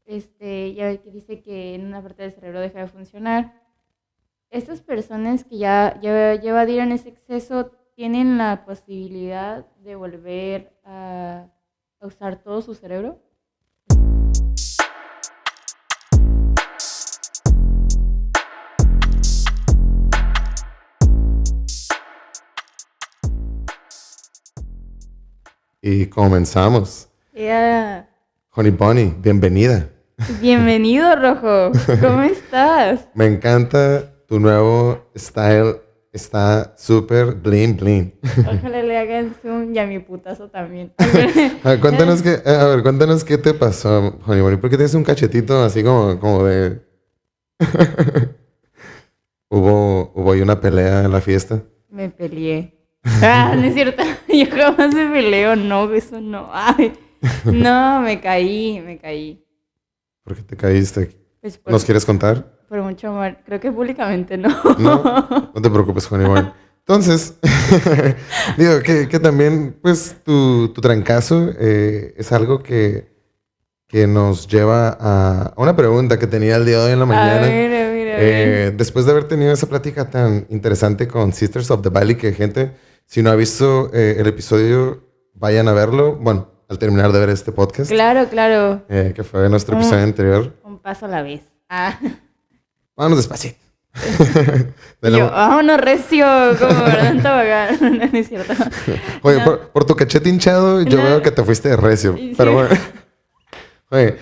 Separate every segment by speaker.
Speaker 1: ya ve que dice que en una parte del cerebro deja de funcionar. Estas personas que ya evadieron ese exceso tienen la posibilidad de volver a usar todo su cerebro.
Speaker 2: Y comenzamos.
Speaker 1: Yeah.
Speaker 2: Honey Bunny, bienvenida.
Speaker 1: Bienvenido, Rojo. ¿Cómo estás?
Speaker 2: Me encanta tu nuevo style. Está súper bling bling.
Speaker 1: Ojalá le hagan zoom y a mi putazo también.
Speaker 2: Cuéntanos qué te pasó, Honey Bunny. ¿Por qué tienes un cachetito así como de... ¿Hubo ahí una pelea en la fiesta?
Speaker 1: Me peleé. No es cierto. Yo jamás me peleo, no, eso no. Ay, no, me caí.
Speaker 2: ¿Por qué te caíste?
Speaker 1: Pues
Speaker 2: ¿Nos quieres contar?
Speaker 1: por mucho amor. Creo que públicamente no.
Speaker 2: No te preocupes, Honey Bunny. Entonces, digo que también, pues, tu trancazo es algo que nos lleva a una pregunta que tenía el día de hoy en la mañana.
Speaker 1: A ver.
Speaker 2: Después de haber tenido esa plática tan interesante con Sisters of the Valley, que gente, si no ha visto el episodio, vayan a verlo. Bueno, al terminar de ver este podcast.
Speaker 1: Claro.
Speaker 2: Que fue nuestro episodio anterior.
Speaker 1: Un paso a la vez.
Speaker 2: Vámonos despacito.
Speaker 1: Vámonos recio, como verdad en tobogán. No es cierto.
Speaker 2: Oye,
Speaker 1: No.
Speaker 2: por tu cachete hinchado, yo veo que te fuiste de recio.
Speaker 1: Sí.
Speaker 2: Pero bueno. Oye,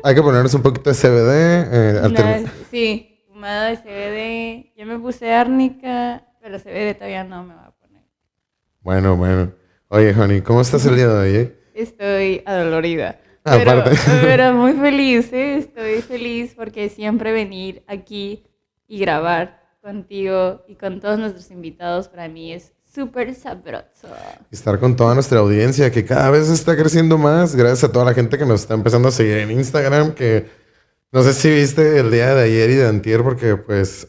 Speaker 2: hay que ponernos un poquito de CBD.
Speaker 1: Sí, fumado de CBD. Yo me puse árnica, pero CBD todavía no me va a poner.
Speaker 2: Bueno. Oye, Honey, ¿cómo estás el día de hoy?
Speaker 1: Estoy adolorida.
Speaker 2: Aparte.
Speaker 1: Pero muy feliz, ¿eh? Estoy feliz porque siempre venir aquí y grabar contigo y con todos nuestros invitados para mí es súper sabroso.
Speaker 2: Estar con toda nuestra audiencia que cada vez está creciendo más, gracias a toda la gente que nos está empezando a seguir en Instagram, que no sé si viste el día de ayer y de antier, porque pues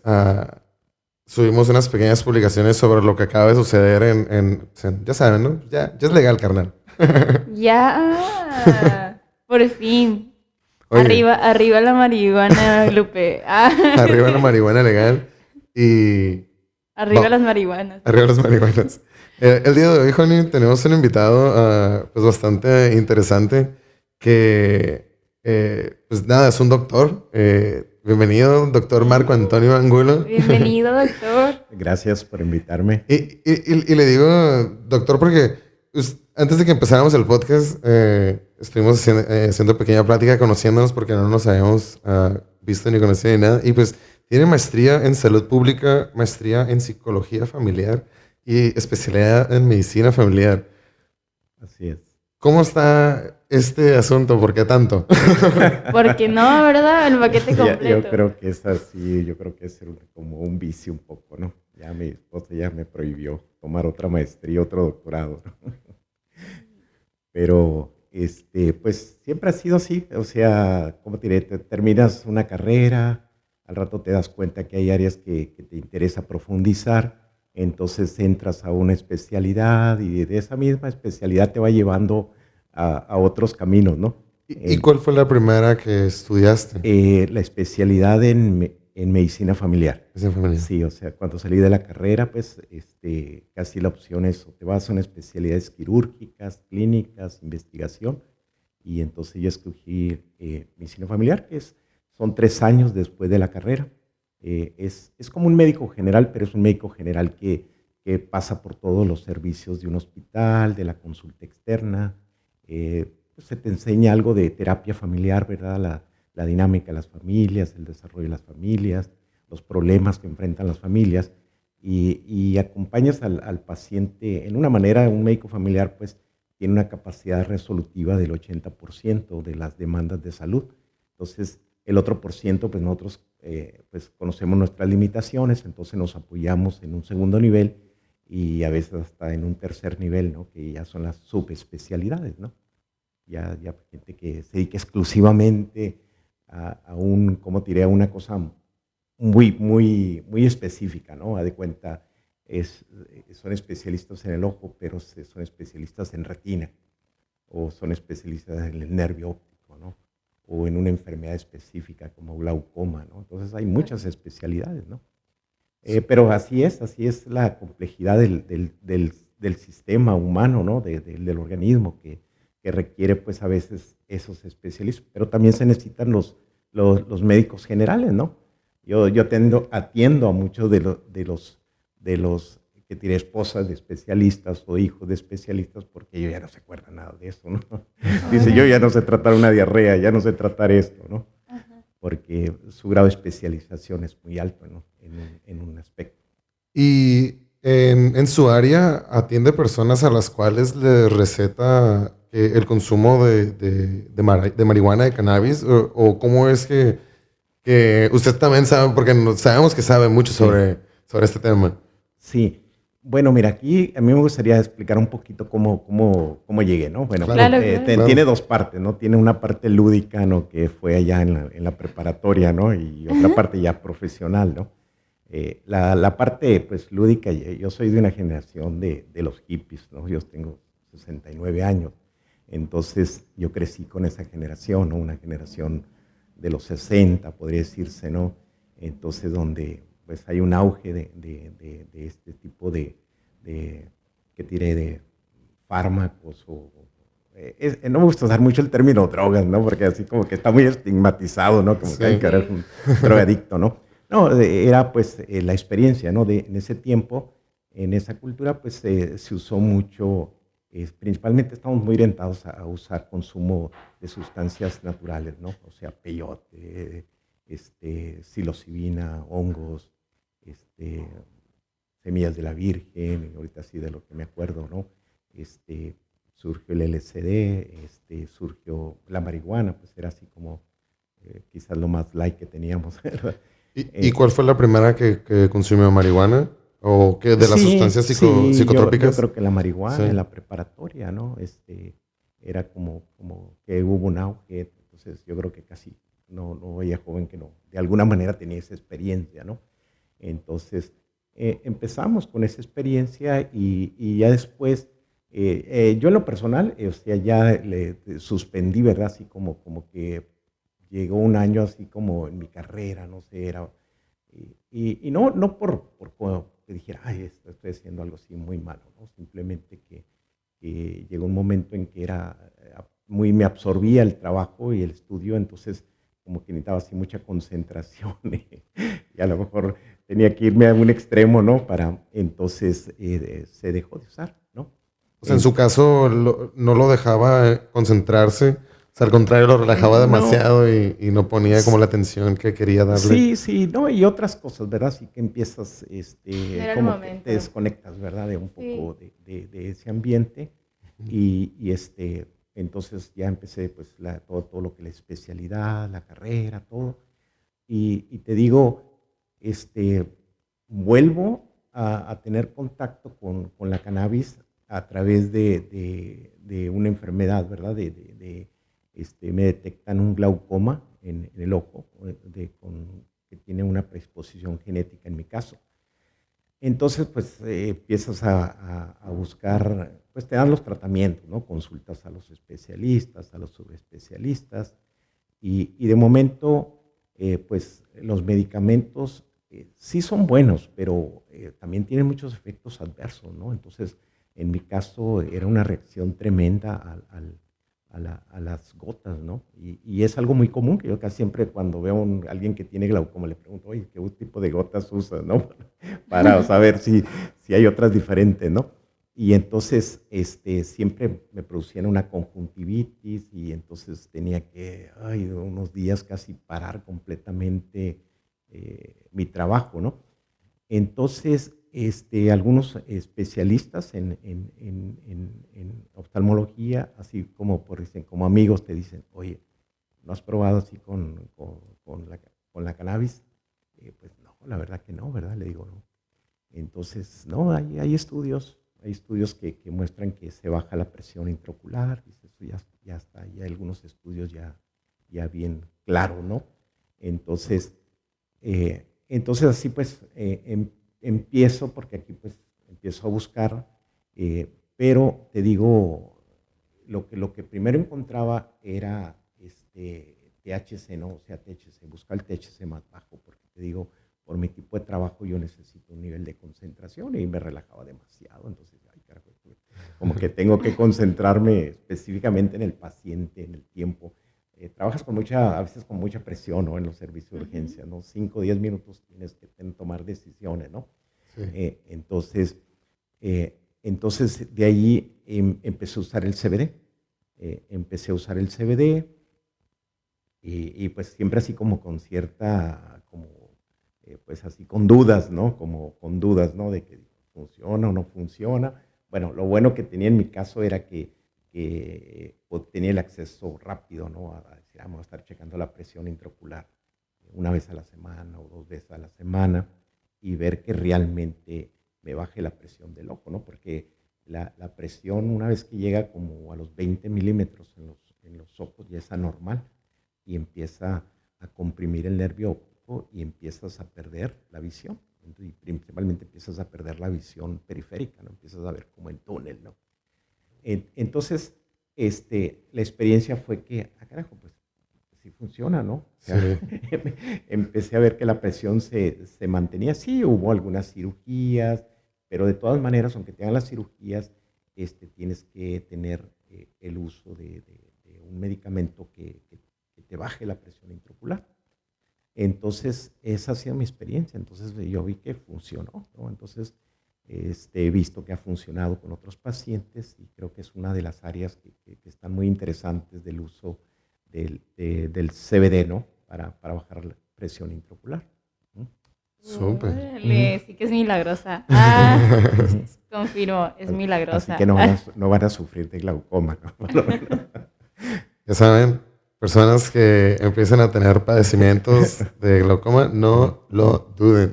Speaker 2: subimos unas pequeñas publicaciones sobre lo que acaba de suceder ya saben, ¿no? Ya es legal, carnal.
Speaker 1: Ya, por fin.
Speaker 2: Oye.
Speaker 1: Arriba la marihuana, Lupe.
Speaker 2: Arriba la marihuana legal y...
Speaker 1: Arriba las marihuanas.
Speaker 2: Arriba las marihuanas. El día de hoy, Honey, tenemos un invitado pues bastante interesante que, pues nada, es un doctor. Bienvenido, doctor Marco Antonio Angulo.
Speaker 1: Bienvenido, doctor.
Speaker 3: Gracias por invitarme.
Speaker 2: Y le digo, doctor, porque pues, antes de que empezáramos el podcast, estuvimos haciendo pequeña plática, conociéndonos porque no nos habíamos visto ni conocido ni nada. Y pues tiene maestría en salud pública, maestría en psicología familiar y especialidad en medicina familiar.
Speaker 3: Así es.
Speaker 2: ¿Cómo está este asunto? ¿Por qué tanto?
Speaker 1: Porque no, ¿verdad? El paquete completo.
Speaker 3: Yo creo que es así, yo creo que es como un vicio un poco, ¿no? Ya mi esposa ya me prohibió tomar otra maestría, otro doctorado, ¿no? Pero, pues siempre ha sido así, o sea, ¿cómo te diré? Terminas una carrera, al rato te das cuenta que hay áreas que te interesa profundizar, entonces entras a una especialidad y de esa misma especialidad te va llevando a otros caminos, ¿no?
Speaker 2: ¿Y cuál fue la primera que estudiaste?
Speaker 3: La especialidad en medicina familiar.
Speaker 2: Medicina familiar.
Speaker 3: Sí, o sea, cuando salí de la carrera, pues casi la opción es o te vas a unas especialidades quirúrgicas, clínicas, investigación, y entonces yo escogí medicina familiar, que son 3 años después de la carrera. Es como un médico general, pero es un médico general que pasa por todos los servicios de un hospital, de la consulta externa. Pues se te enseña algo de terapia familiar, ¿verdad? La dinámica de las familias, el desarrollo de las familias, los problemas que enfrentan las familias, y acompañas al paciente en una manera. Un médico familiar pues tiene una capacidad resolutiva del 80% de las demandas de salud. Entonces, el otro por ciento, pues nosotros pues conocemos nuestras limitaciones, entonces nos apoyamos en un segundo nivel y a veces hasta en un tercer nivel, ¿no? Que ya son las subespecialidades, ¿no? Ya gente que se dedica exclusivamente a ¿cómo te diré? A una cosa muy específica, ¿no? A de cuenta, son especialistas en el ojo, pero son especialistas en retina, o son especialistas en el nervio óptico, ¿no? o en una enfermedad específica como glaucoma, ¿no? Entonces hay muchas especialidades, ¿no? Pero así es la complejidad del sistema humano, ¿no? Del organismo que requiere pues a veces esos especialistas, pero también se necesitan los médicos generales, ¿no? Yo atiendo a muchos de los que tienen esposas de especialistas o hijos de especialistas porque ellos ya no se acuerdan nada de eso, ¿no? Dice, yo ya no sé tratar una diarrea, ya no sé tratar esto, ¿no?
Speaker 1: Ajá.
Speaker 3: Porque su grado de especialización es muy alto, ¿no? En un aspecto.
Speaker 2: Y en su área atiende personas a las cuales le receta el consumo de marihuana, de cannabis, o cómo es que usted también sabe, porque sabemos que sabe mucho
Speaker 3: Sí.
Speaker 2: sobre este tema.
Speaker 3: Sí. Bueno, mira, aquí a mí me gustaría explicar un poquito cómo llegué, ¿no? Bueno,
Speaker 1: Claro, claro.
Speaker 2: Claro.
Speaker 3: tiene dos partes, ¿no? Tiene una parte lúdica, ¿no? Que fue allá en la preparatoria, ¿no? Y otra parte ya profesional, ¿no? La parte, pues, lúdica, yo soy de una generación de los hippies, ¿no? Yo tengo 69 años. Entonces, yo crecí con esa generación, ¿no? Una generación de los 60, podría decirse, ¿no? Entonces, donde pues hay un auge de este tipo que diré, de fármacos no me gusta usar mucho el término drogas, ¿no? Porque así como que está muy estigmatizado, ¿no? Como
Speaker 2: Sí.
Speaker 3: que hay que eres un drogadicto, ¿no? No, era pues la experiencia, ¿no? En ese tiempo, en esa cultura, pues se usó mucho, principalmente estamos muy orientados a usar consumo de sustancias naturales, ¿no? O sea, peyote, psilocibina, hongos, este, semillas de la Virgen, ahorita sí de lo que me acuerdo, ¿no? Surgió el LSD, surgió la marihuana, pues era así como quizás lo más light que teníamos, ¿verdad?
Speaker 2: ¿Y cuál fue la primera que consumió marihuana? ¿O que de las
Speaker 3: Sí,
Speaker 2: sustancias
Speaker 3: sí, yo
Speaker 2: psicotrópicas?
Speaker 3: creo que la marihuana
Speaker 2: Sí.
Speaker 3: en la preparatoria, ¿no? Era como que hubo un auge, entonces yo creo que casi no veía joven que no, de alguna manera tenía esa experiencia, ¿no? Entonces empezamos con esa experiencia y ya después, yo en lo personal, o sea, ya le suspendí, ¿verdad? Así como que llegó un año así como en mi carrera, no sé, era y no por que dijera, ay, estoy haciendo algo así muy malo, ¿no? Simplemente que llegó un momento en que me absorbía el trabajo y el estudio, entonces como que necesitaba así mucha concentración y a lo mejor tenía que irme a un extremo, ¿no? Entonces se dejó de usar, ¿no?
Speaker 2: O sea, en su caso no lo dejaba concentrarse. O sea, al contrario, lo relajaba
Speaker 3: No,
Speaker 2: demasiado y no ponía como la atención que quería darle.
Speaker 3: sí, no, y otras cosas, ¿verdad? Así que empiezas,
Speaker 1: No era el
Speaker 3: como que te
Speaker 1: momento.
Speaker 3: desconectas, ¿verdad? De un
Speaker 1: Sí.
Speaker 3: poco de ese ambiente entonces ya empecé pues todo lo que la especialidad, la carrera, todo. Y te digo, este, vuelvo a tener contacto con la cannabis a través de una enfermedad, ¿verdad? Me detectan un glaucoma en el ojo, que tiene una predisposición genética en mi caso. Entonces, pues empiezas a buscar, pues te dan los tratamientos, ¿no? Consultas a los especialistas, a los subespecialistas, y de momento, pues los medicamentos sí son buenos, pero también tienen muchos efectos adversos, ¿no? Entonces, en mi caso era una reacción tremenda a las gotas, ¿no? Y es algo muy común que yo casi siempre cuando veo a alguien que tiene glaucoma le pregunto, oye, ¿qué tipo de gotas usas, no? Para saber si hay otras diferentes, ¿no? Y entonces siempre me producían una conjuntivitis y entonces tenía que, unos días casi parar completamente mi trabajo, ¿no? Entonces, algunos especialistas en oftalmología, así como dicen, como amigos, te dicen, oye, ¿no has probado así con la cannabis? Pues no, la verdad que no, ¿verdad? Le digo, no. Entonces, no, hay estudios que muestran que se baja la presión intraocular, dice, eso ya está, hay algunos estudios ya bien claros, ¿no? Entonces, así pues empiezo, porque aquí pues empiezo a buscar, pero te digo, lo que primero encontraba era THC, ¿no? O sea, THC, busca el THC más bajo, porque te digo, por mi tipo de trabajo yo necesito un nivel de concentración y me relajaba demasiado, entonces, ay, carajo, como que tengo que concentrarme específicamente en el paciente, en el tiempo. Trabajas con a veces con mucha presión, ¿no? En los servicios de urgencia, ¿no? 5 o 10 minutos tienes que tomar decisiones, ¿no?
Speaker 2: Sí.
Speaker 3: Entonces, de ahí empecé a usar el CBD. Empecé a usar el CBD y pues siempre así como con cierta, pues así con dudas, ¿no? Como con dudas, ¿no? De que funciona o no funciona. Bueno, lo bueno que tenía en mi caso era que pues, tenía el acceso rápido, ¿no? A decir, vamos a estar checando la presión intraocular una vez a la semana o 2 veces a la semana y ver que realmente me baje la presión del ojo, ¿no? Porque la presión, una vez que llega como a los 20 milímetros en los ojos, ya es anormal y empieza a comprimir el nervio óptico y empiezas a perder la visión. Y principalmente empiezas a perder la visión periférica, ¿no? Empiezas a ver como en túnel, ¿no? Entonces, la experiencia fue que, carajo, pues sí funciona, ¿no? O sea,
Speaker 2: Sí.
Speaker 3: empecé a ver que la presión se mantenía. Sí, hubo algunas cirugías, pero de todas maneras, aunque te hagan las cirugías, tienes que tener el uso de un medicamento que te baje la presión intraocular. Entonces, esa ha sido mi experiencia. Entonces, yo vi que funcionó, ¿no? Entonces, he visto que ha funcionado con otros pacientes y creo que es una de las áreas que están muy interesantes del uso del CBD, ¿no? Para bajar la presión intraocular. ¿Mm?
Speaker 2: Súper.
Speaker 1: Órale, sí que es milagrosa. Confirmo, es milagrosa.
Speaker 3: Así que no van a sufrir de glaucoma, ¿no?
Speaker 2: Ya saben, personas que empiezan a tener padecimientos de glaucoma, no lo duden.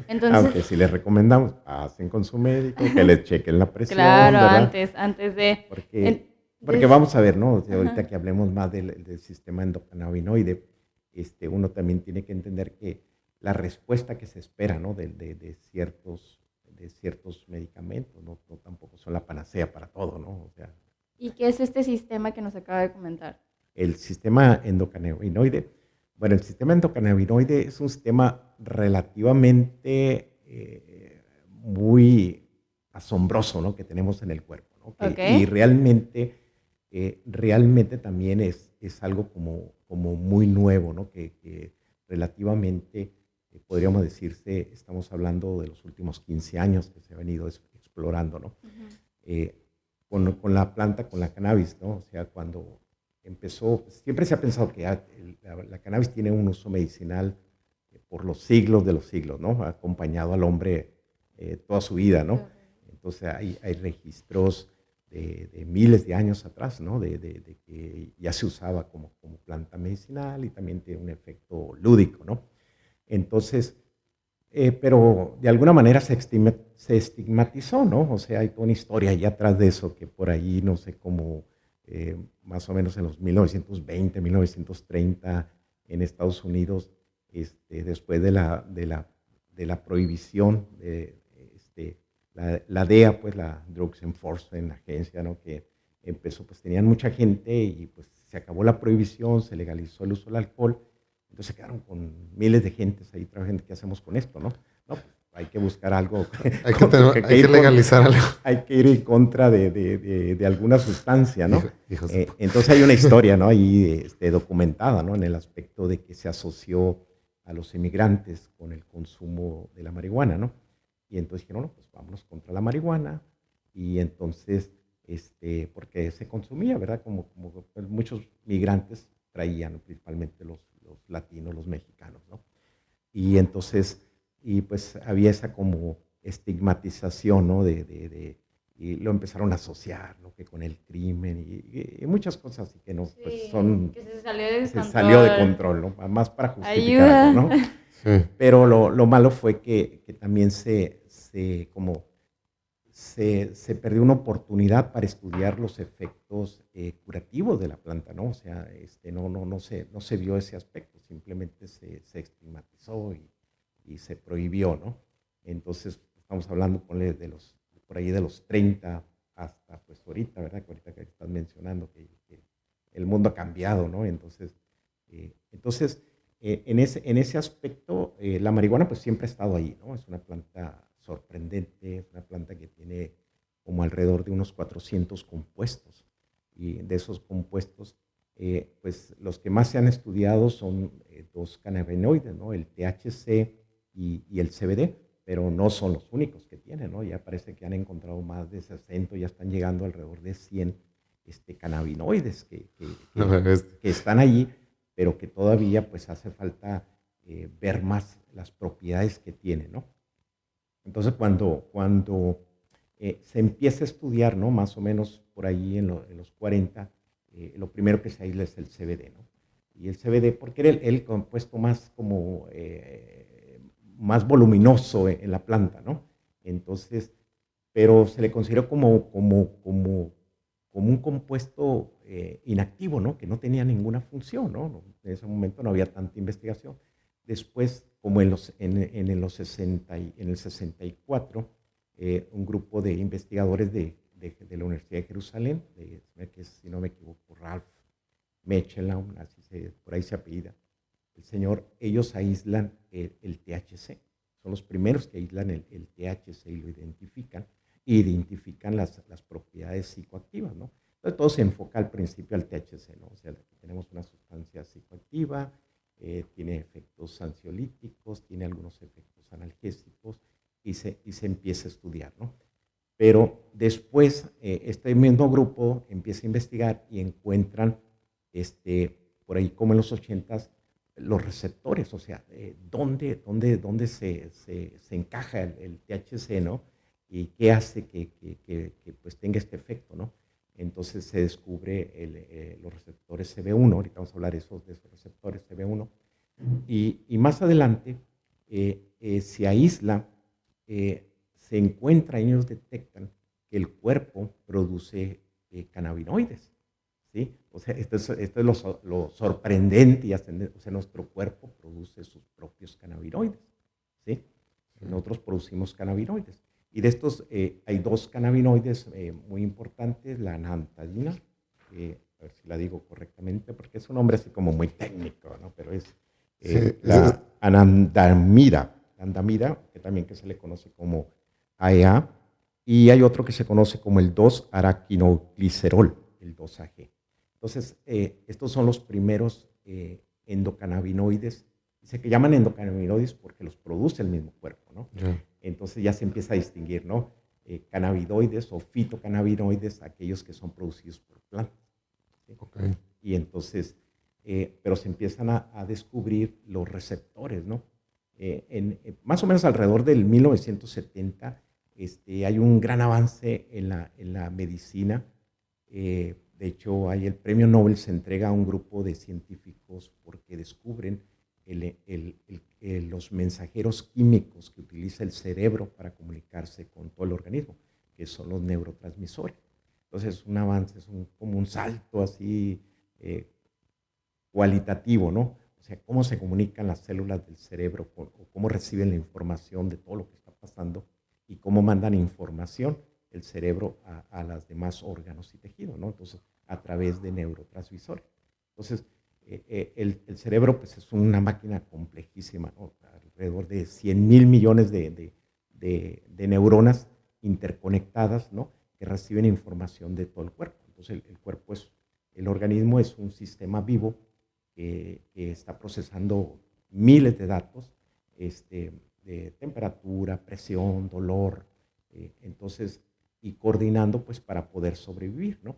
Speaker 1: Entonces,
Speaker 3: Aunque sí les recomendamos, pasen con su médico, que les chequen la presión,
Speaker 1: claro,
Speaker 3: ¿verdad?
Speaker 1: antes de...
Speaker 3: Porque vamos a ver, ¿no? O sea, ahorita que hablemos más del sistema endocannabinoide, uno también tiene que entender que la respuesta que se espera, ¿no? De ciertos medicamentos, ¿no? No tampoco son la panacea para todo, ¿no? O sea,
Speaker 1: ¿Y qué es este sistema que nos acaba de comentar?
Speaker 3: el sistema endocannabinoide, bueno, el sistema endocannabinoide es un sistema relativamente muy asombroso, ¿no? Que tenemos en el cuerpo, ¿no?
Speaker 1: Okay.
Speaker 3: Y realmente también es algo como muy nuevo, ¿no? Que relativamente, podríamos decirse, estamos hablando de los últimos 15 años que se ha venido explorando, ¿no? Con la planta, con la cannabis, ¿no? O sea, cuando empezó, siempre se ha pensado que la cannabis tiene un uso medicinal por los siglos de los siglos, ¿no? Ha acompañado al hombre toda su vida, ¿no? Entonces hay registros de miles de años atrás, ¿no? De que ya se usaba como planta medicinal y también tiene un efecto lúdico, ¿no? Entonces, pero de alguna manera se estigmatizó, ¿no? O sea, hay toda una historia allá atrás de eso que por ahí, no sé cómo, más o menos en los 1920, 1930, en Estados Unidos, después de la prohibición la DEA, pues la Drugs Enforcement Agencia, ¿no? Que empezó, pues tenían mucha gente y pues se acabó la prohibición, se legalizó el uso del alcohol, entonces se quedaron con miles de gentes ahí trabajando. ¿Qué hacemos con esto, no? No, pues hay que buscar algo.
Speaker 2: Hay que legalizar algo.
Speaker 3: Hay que ir en contra de alguna sustancia, ¿no? Entonces hay una historia, ¿no? Ahí documentada, ¿no? En el aspecto de que se asoció a los inmigrantes con el consumo de la marihuana, ¿no? Y entonces dijeron, no, pues vámonos contra la marihuana. Y entonces, porque se consumía, ¿verdad? Como muchos migrantes traían, principalmente los latinos, los mexicanos, ¿no? Y entonces, y pues había esa como estigmatización, ¿no? Y lo empezaron a asociar, ¿no? Que con el crimen y muchas cosas así que no,
Speaker 1: Sí,
Speaker 3: pues son...
Speaker 1: que se
Speaker 3: salió de control, ¿no? Más para justificar
Speaker 1: Ayuda.
Speaker 3: algo, ¿no? Sí. Pero lo malo fue que también se perdió una oportunidad para estudiar los efectos curativos de la planta, ¿no? O sea, no se vio ese aspecto, simplemente se estigmatizó y se prohibió, ¿no? Entonces, estamos hablando por ahí de los 30 hasta pues ahorita, ¿verdad? Que ahorita que estás mencionando que el mundo ha cambiado, ¿no? Entonces, Entonces, en ese aspecto, la marihuana pues siempre ha estado ahí, ¿no? Es una planta sorprendente, es una planta que tiene como alrededor de unos 400 compuestos. Y de esos compuestos, pues los que más se han estudiado son dos cannabinoides, ¿no? El THC y el CBD, pero no son los únicos que tienen, ¿no? Ya parece que han encontrado más de 60, ya están llegando alrededor de 100 cannabinoides que están allí, pero que todavía pues hace falta ver más las propiedades que tiene, ¿no? Entonces cuando se empieza a estudiar, ¿no? Más o menos por ahí en los 40, lo primero que se aísla es el CBD, ¿no? Y el CBD, porque era el compuesto más como más voluminoso en la planta, ¿no? Entonces, pero se le consideró como un compuesto inactivo, ¿no? Que no tenía ninguna función, ¿no? En ese momento no había tanta investigación. Después, como en el 64, un grupo de investigadores de la Universidad de Jerusalén, que si no me equivoco, Ralph Mechelaum, por ahí se apellida, el señor, ellos aíslan el THC. Son los primeros que aíslan el THC y lo identifican las propiedades psicoactivas, ¿no? Entonces todo se enfoca al principio al THC, ¿no? O sea, tenemos una sustancia psicoactiva, tiene efectos ansiolíticos, tiene algunos efectos analgésicos y se empieza a estudiar, ¿no? Pero después este mismo grupo empieza a investigar y encuentran por ahí como en los 80s los receptores, o sea, dónde se encaja el THC, ¿no? Y qué hace que pues tenga este efecto, ¿no? Entonces se descubre los receptores CB1, ahorita vamos a hablar de esos receptores CB1, y más adelante se aísla, se encuentra, ellos detectan que el cuerpo produce cannabinoides, ¿sí? O sea, esto es lo sorprendente, o sea, nuestro cuerpo produce sus propios cannabinoides, ¿sí? Nosotros producimos cannabinoides. Y de estos hay dos cannabinoides muy importantes, la anandamida, a ver si la digo correctamente, porque es un nombre así como muy técnico, ¿no? Pero es la anandamida, que también que se le conoce como AEA, y hay otro que se conoce como el 2-araquinoglicerol, el 2-AG. Entonces, estos son los primeros endocannabinoides. Se llaman endocannabinoides porque los produce el mismo cuerpo, ¿no? Yeah. Entonces ya se empieza a distinguir, ¿no? Cannabinoides o fitocannabinoides, aquellos que son producidos por plantas, ¿sí? Okay. Y entonces, pero se empiezan a descubrir los receptores, ¿no? Más o menos alrededor del 1970 hay un gran avance en la medicina. De hecho, el premio Nobel se entrega a un grupo de científicos porque descubren los mensajeros químicos que utiliza el cerebro para comunicarse con todo el organismo, que son los neurotransmisores. Entonces, es un avance, como un salto así cualitativo, ¿no? O sea, cómo se comunican las células del cerebro o cómo reciben la información de todo lo que está pasando y cómo mandan información el cerebro a los demás órganos y tejidos, ¿no? Entonces, a través de neurotransmisores. Entonces, el cerebro pues, es una máquina complejísima, ¿no? Alrededor de 100,000 millones de neuronas interconectadas, ¿no? Que reciben información de todo el cuerpo. Entonces, el cuerpo el organismo es un sistema vivo que está procesando miles de datos de temperatura, presión, dolor, entonces, y coordinando pues, para poder sobrevivir, ¿no?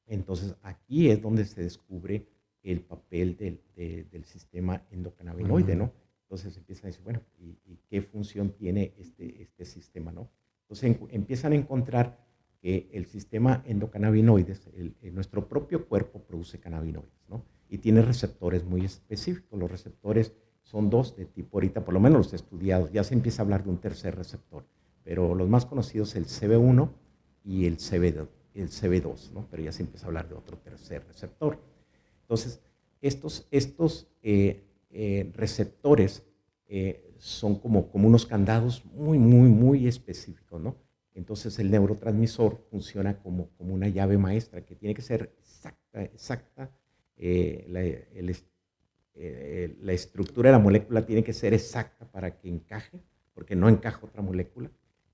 Speaker 3: Entonces, aquí es donde se descubre el papel del sistema endocannabinoide, ¿no? Entonces empiezan a decir, bueno, ¿y qué función tiene este sistema, no? Entonces empiezan a encontrar que el sistema endocannabinoides, nuestro propio cuerpo produce cannabinoides, ¿no? Y tiene receptores muy específicos. Los receptores son dos de tipo, ahorita por lo menos los estudiados, ya se empieza a hablar de un tercer receptor, pero los más conocidos el CB1 y el CB2, ¿no? Pero ya se empieza a hablar de otro tercer receptor. Entonces, estos receptores son como unos candados muy específicos, ¿no? Entonces, el neurotransmisor funciona como una llave maestra que tiene que ser exacta la estructura de la molécula tiene que ser exacta para que encaje, porque no encaja otra molécula,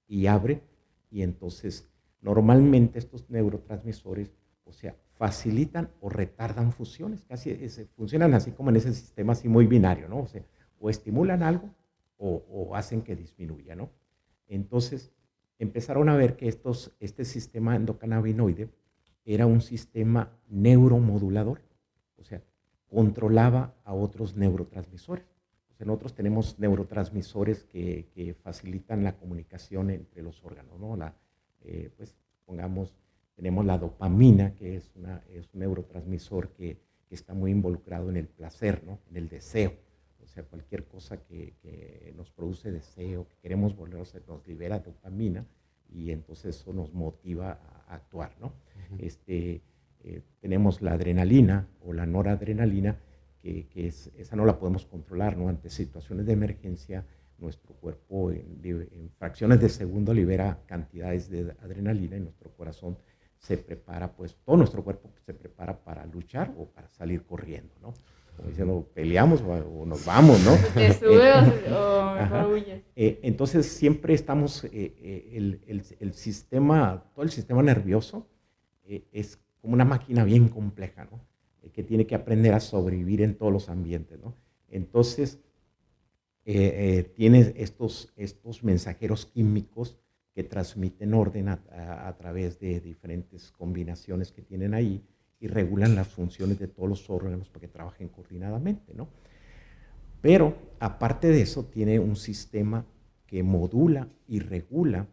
Speaker 3: y abre, y entonces normalmente estos neurotransmisores, o sea, facilitan o retardan fusiones, casi funcionan así como en ese sistema así muy binario, ¿no? O sea, o estimulan algo o hacen que disminuya, ¿no? Entonces, empezaron a ver que este sistema endocannabinoide era un sistema neuromodulador, o sea, controlaba a otros neurotransmisores. O sea, nosotros tenemos neurotransmisores que facilitan la comunicación entre los órganos, ¿no? Pues, pongamos, tenemos la dopamina, que es un neurotransmisor que está muy involucrado en el placer, ¿no? En el deseo. O sea, cualquier cosa que nos produce deseo, que queremos volver a hacer, nos libera dopamina y entonces eso nos motiva a actuar, ¿no? Tenemos la adrenalina o la noradrenalina, que esa no la podemos controlar, ¿no? Ante situaciones de emergencia, nuestro cuerpo en fracciones de segundo libera cantidades de adrenalina y nuestro corazón se prepara, pues todo nuestro cuerpo se prepara para luchar o para salir corriendo, ¿no? Como diciendo, peleamos o nos vamos, ¿no?
Speaker 1: Te sube o mejor huyes.
Speaker 3: Entonces siempre estamos, el sistema, todo el sistema nervioso es como una máquina bien compleja, ¿no? Que tiene que aprender a sobrevivir en todos los ambientes, ¿no? Entonces, tiene estos mensajeros químicos que transmiten orden a través de diferentes combinaciones que tienen ahí y regulan las funciones de todos los órganos para que trabajen coordinadamente, ¿no? Pero, aparte de eso, tiene un sistema que modula y regula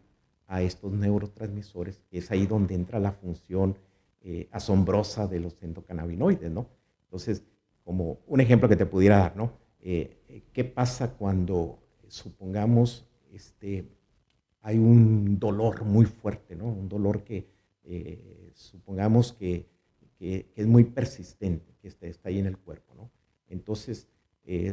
Speaker 3: a estos neurotransmisores, que es ahí donde entra la función asombrosa de los endocannabinoides, ¿no? Entonces, como un ejemplo que te pudiera dar, ¿no? ¿Qué pasa cuando, supongamos, hay un dolor muy fuerte, ¿no? Un dolor que supongamos que es muy persistente, que está ahí en el cuerpo, ¿no? Entonces,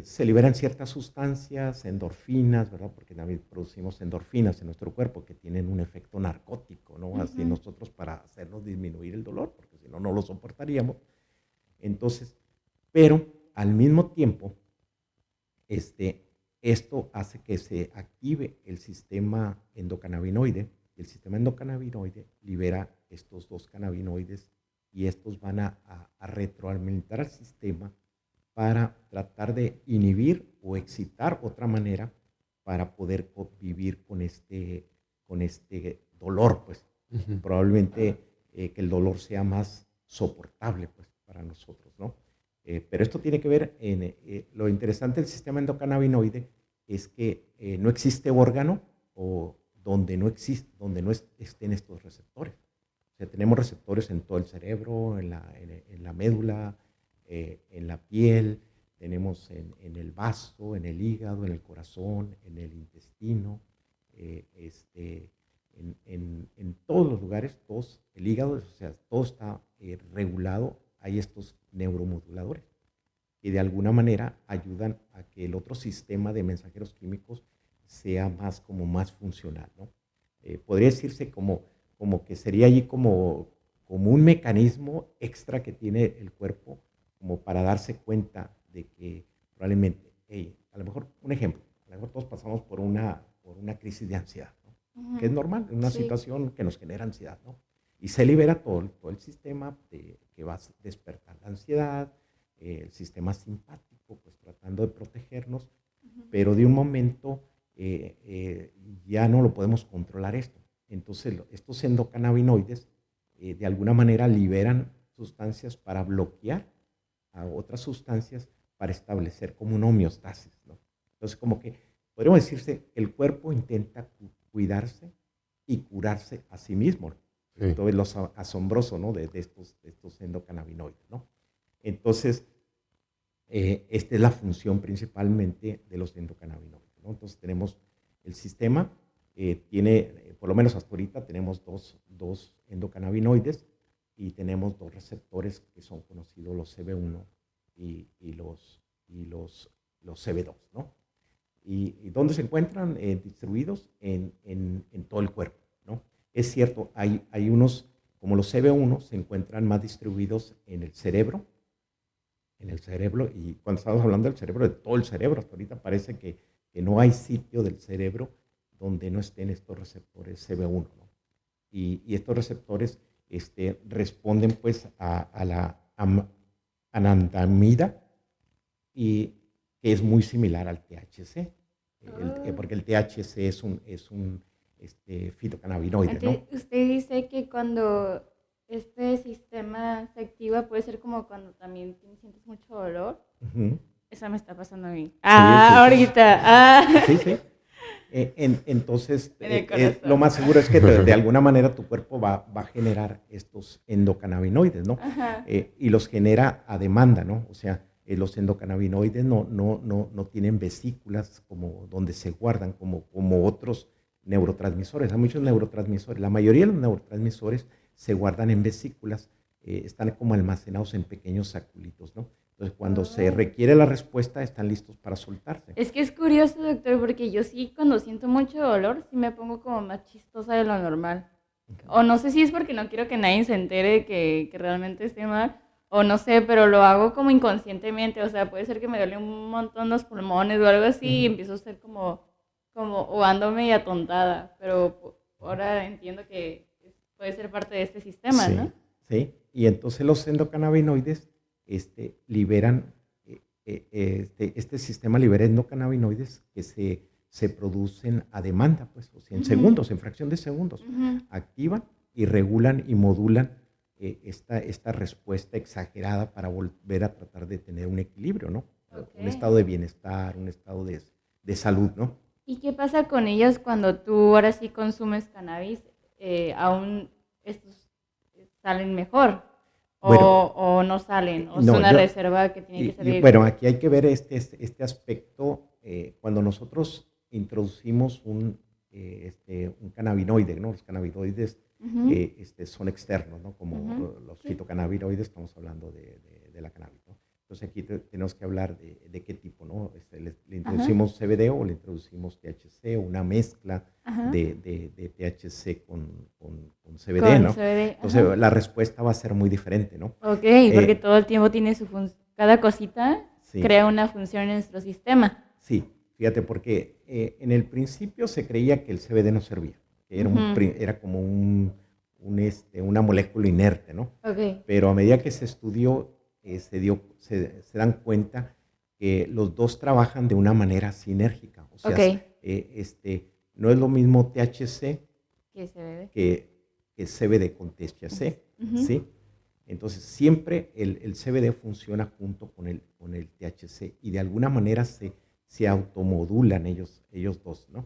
Speaker 3: se liberan ciertas sustancias, endorfinas, ¿verdad? Porque también producimos endorfinas en nuestro cuerpo que tienen un efecto narcótico, ¿no? Así nosotros para hacernos disminuir el dolor, porque si no, no lo soportaríamos. Entonces, pero al mismo tiempo, esto hace que se active el sistema endocannabinoide, y el sistema endocannabinoide libera estos dos cannabinoides y estos van a retroalimentar al sistema para tratar de inhibir o excitar otra manera para poder convivir con este dolor, pues. Probablemente que el dolor sea más soportable, pues, para nosotros, ¿no? Pero esto tiene que ver lo interesante del sistema endocannabinoide es que no existe órgano o donde no estén estos receptores. O sea, tenemos receptores en todo el cerebro, en la médula, en la piel, tenemos en el vaso, en el hígado, en el corazón, en el intestino, en todos los lugares, el hígado, o sea, todo está regulado. Hay estos neuromoduladores que de alguna manera ayudan a que el otro sistema de mensajeros químicos sea más funcional, ¿no? Podría decirse como que sería allí como un mecanismo extra que tiene el cuerpo como para darse cuenta de que probablemente, a lo mejor, un ejemplo, a lo mejor todos pasamos por una crisis de ansiedad, ¿no? Que es normal, una situación que nos genera ansiedad, ¿no? Y se libera todo el sistema que va a despertar la ansiedad, el sistema simpático, pues tratando de protegernos, pero de un momento ya no lo podemos controlar esto. Entonces, estos endocannabinoides de alguna manera liberan sustancias para bloquear a otras sustancias para establecer como una homeostasis, ¿no? Entonces, como que podríamos decirse, el cuerpo intenta cuidarse y curarse a sí mismo. Sí. Esto es lo asombroso, ¿no? de estos endocannabinoides, ¿no? Entonces, esta es la función principalmente de los endocannabinoides, ¿no? Entonces, tenemos el sistema, por lo menos hasta ahorita, tenemos dos endocannabinoides y tenemos dos receptores que son conocidos, los CB1 y los CB2, ¿no? ¿Y dónde se encuentran? Distribuidos en todo el cuerpo, ¿no? Es cierto, hay unos, como los CB1, se encuentran más distribuidos en el cerebro, en el cerebro, y cuando estamos hablando del cerebro, de todo el cerebro, hasta ahorita parece que no hay sitio del cerebro donde no estén estos receptores CB1, ¿no? Y estos receptores responden pues a la anandamida, y que es muy similar al THC, porque el THC es un fitocannabinoide, ¿no?
Speaker 1: Usted dice que cuando este sistema se activa puede ser como cuando también sientes mucho dolor.
Speaker 3: Uh-huh.
Speaker 1: Eso me está pasando a mí.
Speaker 3: Sí, sí,
Speaker 1: ahorita.
Speaker 3: Sí, sí. Entonces,
Speaker 1: En el corazón.
Speaker 3: lo más seguro es que de alguna manera tu cuerpo va a generar estos endocannabinoides, ¿no?
Speaker 1: Ajá.
Speaker 3: Y los genera a demanda, ¿no? O sea, los endocannabinoides no tienen vesículas como donde se guardan como otros neurotransmisores. Hay muchos neurotransmisores. La mayoría de los neurotransmisores se guardan en vesículas, están como almacenados en pequeños saculitos, ¿no? Entonces, cuando se requiere la respuesta, están listos para soltarse.
Speaker 1: Es que es curioso, doctor, porque yo sí, cuando siento mucho dolor, sí me pongo como más chistosa de lo normal. O no sé si es porque no quiero que nadie se entere que realmente estoy mal, o no sé, pero lo hago como inconscientemente. O sea, puede ser que me duele un montón los pulmones o algo así, y empiezo a ser como o ando media atontada. Pero ahora entiendo que puede ser parte de este sistema,
Speaker 3: Sí,
Speaker 1: ¿no?
Speaker 3: sí. Y entonces los endocannabinoides liberan, este sistema libera endocannabinoides que se producen a demanda, pues, o sea, en segundos, en fracción de segundos. Activan y regulan y modulan esta respuesta exagerada para volver a tratar de tener un equilibrio, ¿no?
Speaker 1: Okay.
Speaker 3: Un estado de bienestar, un estado de salud, ¿no?
Speaker 1: ¿Y qué pasa con ellos cuando tú ahora sí consumes cannabis? ¿Aún estos salen mejor?
Speaker 3: Bueno,
Speaker 1: ¿O no salen? ¿O
Speaker 3: no,
Speaker 1: es una reserva que tiene que salir?
Speaker 3: bueno, aquí hay que ver este aspecto. Cuando nosotros introducimos un cannabinoide, ¿no? Los cannabinoides son externos, ¿no? Como los fitocannabinoides, estamos hablando de la cannabis, ¿no? Entonces aquí tenemos que hablar de qué tipo, ¿no? Le introducimos CBD o le introducimos THC, o una mezcla de THC con CBD, ¿no?
Speaker 1: CBD,
Speaker 3: entonces la respuesta va a ser muy diferente, ¿no?
Speaker 1: Ok, porque todo el tiempo tiene su función. Cada cosita crea una función en nuestro sistema.
Speaker 3: Sí, fíjate, porque en el principio se creía que el CBD no servía, que era como una molécula inerte, ¿no?
Speaker 1: Okay.
Speaker 3: Pero a medida que se estudió, se dan cuenta que los dos trabajan de una manera sinérgica. O sea, no es lo mismo THC que CBD con THC, ¿sí? Entonces, siempre el CBD funciona junto con el THC, y de alguna manera se automodulan ellos dos, ¿no?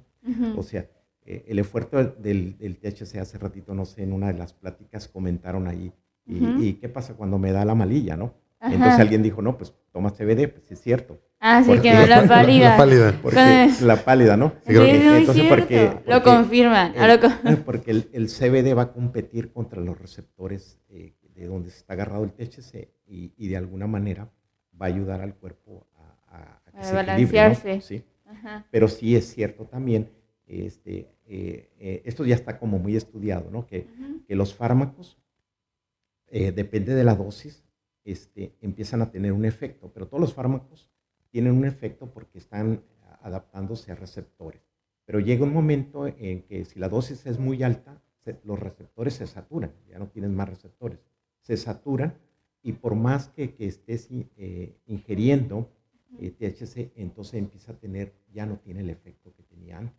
Speaker 3: O sea, el esfuerzo del THC, hace ratito, no sé, en una de las pláticas comentaron ahí, ¿y qué pasa cuando me da la malilla, no? Entonces alguien dijo, no, pues toma CBD, pues es cierto.
Speaker 1: Sí, que no la pálida.
Speaker 2: La pálida.
Speaker 3: Porque la pálida, ¿no?
Speaker 1: Sí, entonces, porque
Speaker 3: lo
Speaker 1: confirman.
Speaker 3: Porque el CBD va a competir contra los receptores de donde se está agarrado el THC, y de alguna manera va a ayudar al cuerpo a que se
Speaker 1: balancearse.
Speaker 3: Equilibre, ¿no? Sí. Pero sí es cierto también, esto ya está como muy estudiado, ¿no? Que los fármacos, depende de la dosis, empiezan a tener un efecto, pero todos los fármacos tienen un efecto porque están adaptándose a receptores. Pero llega un momento en que si la dosis es muy alta, los receptores se saturan, ya no tienes más receptores, se saturan, y por más que estés ingiriendo THC, entonces empieza a tener, ya no tiene el efecto que tenía antes.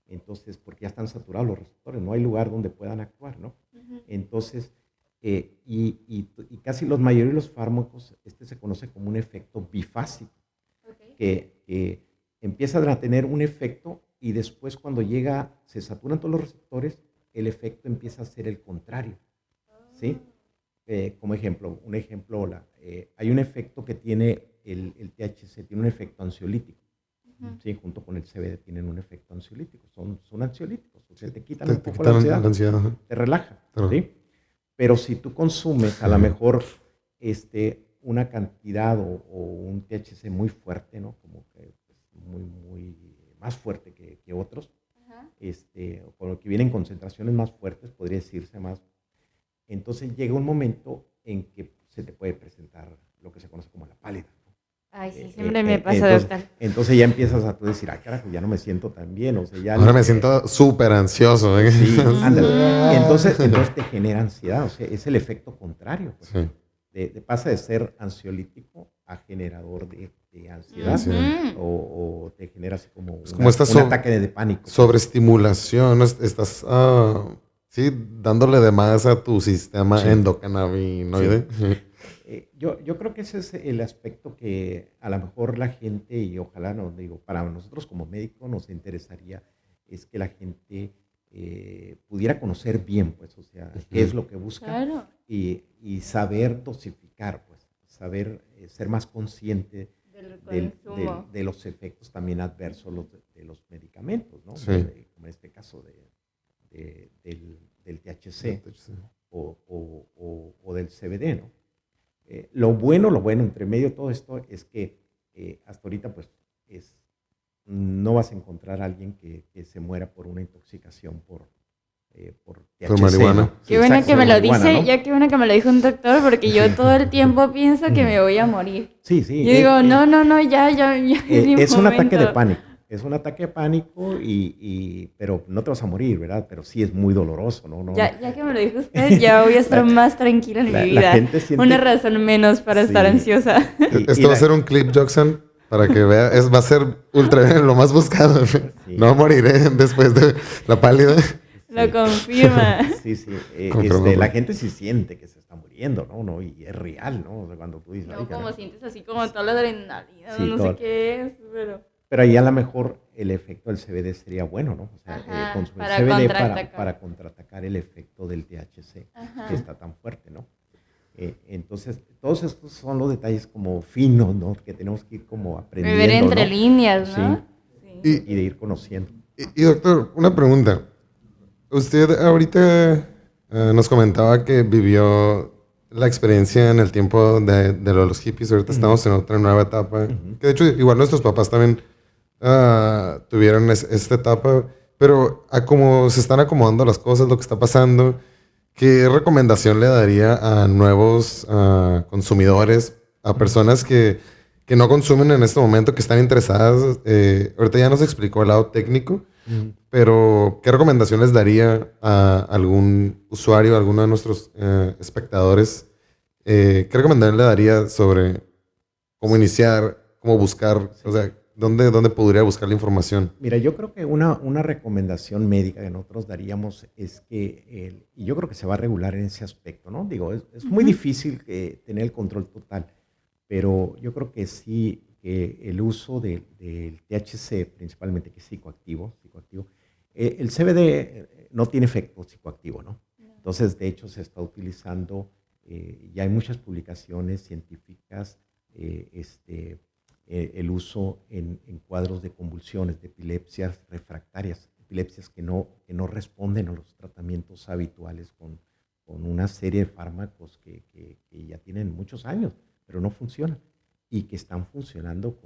Speaker 3: Entonces, porque ya están saturados los receptores, no hay lugar donde puedan actuar, ¿no? Entonces, y casi la mayoría de los fármacos, se conoce como un efecto bifásico, que empiezan a tener un efecto, y después cuando se saturan todos los receptores, el efecto empieza a ser el contrario, ¿sí? Como ejemplo, hay un efecto que tiene el THC, tiene un efecto ansiolítico, ¿sí? Junto con el CBD tienen un efecto ansiolítico, son ansiolíticos, o sea, te quitan un poco la ansiedad, te relajan, ¿sí? Pero si tú consumes a lo mejor una cantidad o un THC muy fuerte, ¿no? Como que muy más fuerte que otros, con lo que vienen concentraciones más fuertes, podría decirse más. Entonces llega un momento en que se te puede presentar lo que se conoce como la
Speaker 1: Ay, sí, siempre me pasa, doctor.
Speaker 3: Entonces ya empiezas a tú decir, carajo, ya no me siento tan bien. O sea, ya
Speaker 2: Ahora me siento súper ansioso.
Speaker 3: Sí, ándale. Entonces te genera ansiedad. O sea, es el efecto contrario. Pues.
Speaker 2: Sí.
Speaker 3: Pasa de ser ansiolítico a generador de ansiedad.
Speaker 2: Sí.
Speaker 3: O te genera así como,
Speaker 2: como
Speaker 3: un ataque de pánico.
Speaker 2: Sobreestimulación. Estás sí, dándole de más a tu sistema endocannabinoide. Sí.
Speaker 3: Yo creo que ese es el aspecto que a lo mejor la gente, y ojalá, no digo, para nosotros como médicos nos interesaría, es que la gente pudiera conocer bien, pues, o sea, qué es lo que busca.
Speaker 1: Claro.
Speaker 3: Y saber dosificar, pues, saber ser más consciente de los efectos también adversos de los medicamentos, ¿no?
Speaker 2: Sí.
Speaker 3: Como en este caso del THC o del CBD, ¿no? Lo bueno, entre medio de todo esto es que hasta ahorita pues no vas a encontrar a alguien que se muera por una intoxicación por THC.
Speaker 2: Por marihuana.
Speaker 3: ¿no?
Speaker 1: Qué bueno que me lo dice,
Speaker 3: ¿no?
Speaker 1: ya qué bueno que me lo dijo un doctor, porque yo todo el tiempo pienso que me voy a morir.
Speaker 3: Sí.
Speaker 1: Yo digo, no, ya
Speaker 3: es un ataque de pánico. Es un ataque de pánico, pero no te vas a morir, ¿verdad? Pero sí es muy doloroso, ¿no?
Speaker 1: Ya que me lo dijo usted, ya voy a estar más tranquila en mi vida. Una razón menos para estar ansiosa.
Speaker 2: Esto va a ser un clip, Jackson, para que vea. Va a ser ultra lo más buscado. Sí. No moriré después de la pálida.
Speaker 1: Lo confirma.
Speaker 3: Sí. La gente sí siente que se está muriendo, ¿no? Y es real, ¿no? O sea, cuando tú dices...
Speaker 1: No, como sientes así como toda la adrenalina, no sé qué es,
Speaker 3: Pero ahí a lo mejor el efecto del CBD sería bueno, ¿no? O sea, consumir CBD para contraatacar el efecto del THC, que está tan fuerte, ¿no? Entonces, todos estos son los detalles como finos, ¿no? Que tenemos que ir como aprendiendo,
Speaker 1: ver entre líneas, ¿no?
Speaker 3: Sí. Y de ir conociendo.
Speaker 2: Y doctor, una pregunta. Usted ahorita nos comentaba que vivió la experiencia en el tiempo de los hippies. Ahorita estamos en otra nueva etapa. Que de hecho, igual nuestros papás también tuvieron esta etapa. Pero a cómo se están acomodando las cosas, lo que está pasando, ¿qué recomendación le daría a nuevos consumidores, a personas que no consumen en este momento, que están interesadas? Ahorita ya nos explicó el lado técnico. Pero, ¿qué recomendaciones daría a algún usuario, a alguno de nuestros espectadores? ¿Qué recomendación le daría sobre cómo iniciar, cómo buscar? O sea, ¿dónde podría buscar la información?
Speaker 3: Mira, yo creo que una recomendación médica que nosotros daríamos es que, y yo creo que se va a regular en ese aspecto, ¿no? Digo, es muy difícil tener el control total, pero yo creo que sí, que el uso del THC, principalmente, que es psicoactivo, el CBD no tiene efecto psicoactivo, ¿no? Entonces, de hecho, se está utilizando, ya hay muchas publicaciones científicas, el uso en cuadros de convulsiones, de epilepsias refractarias, epilepsias que no responden a los tratamientos habituales con una serie de fármacos que ya tienen muchos años, pero no funcionan, y que están funcionando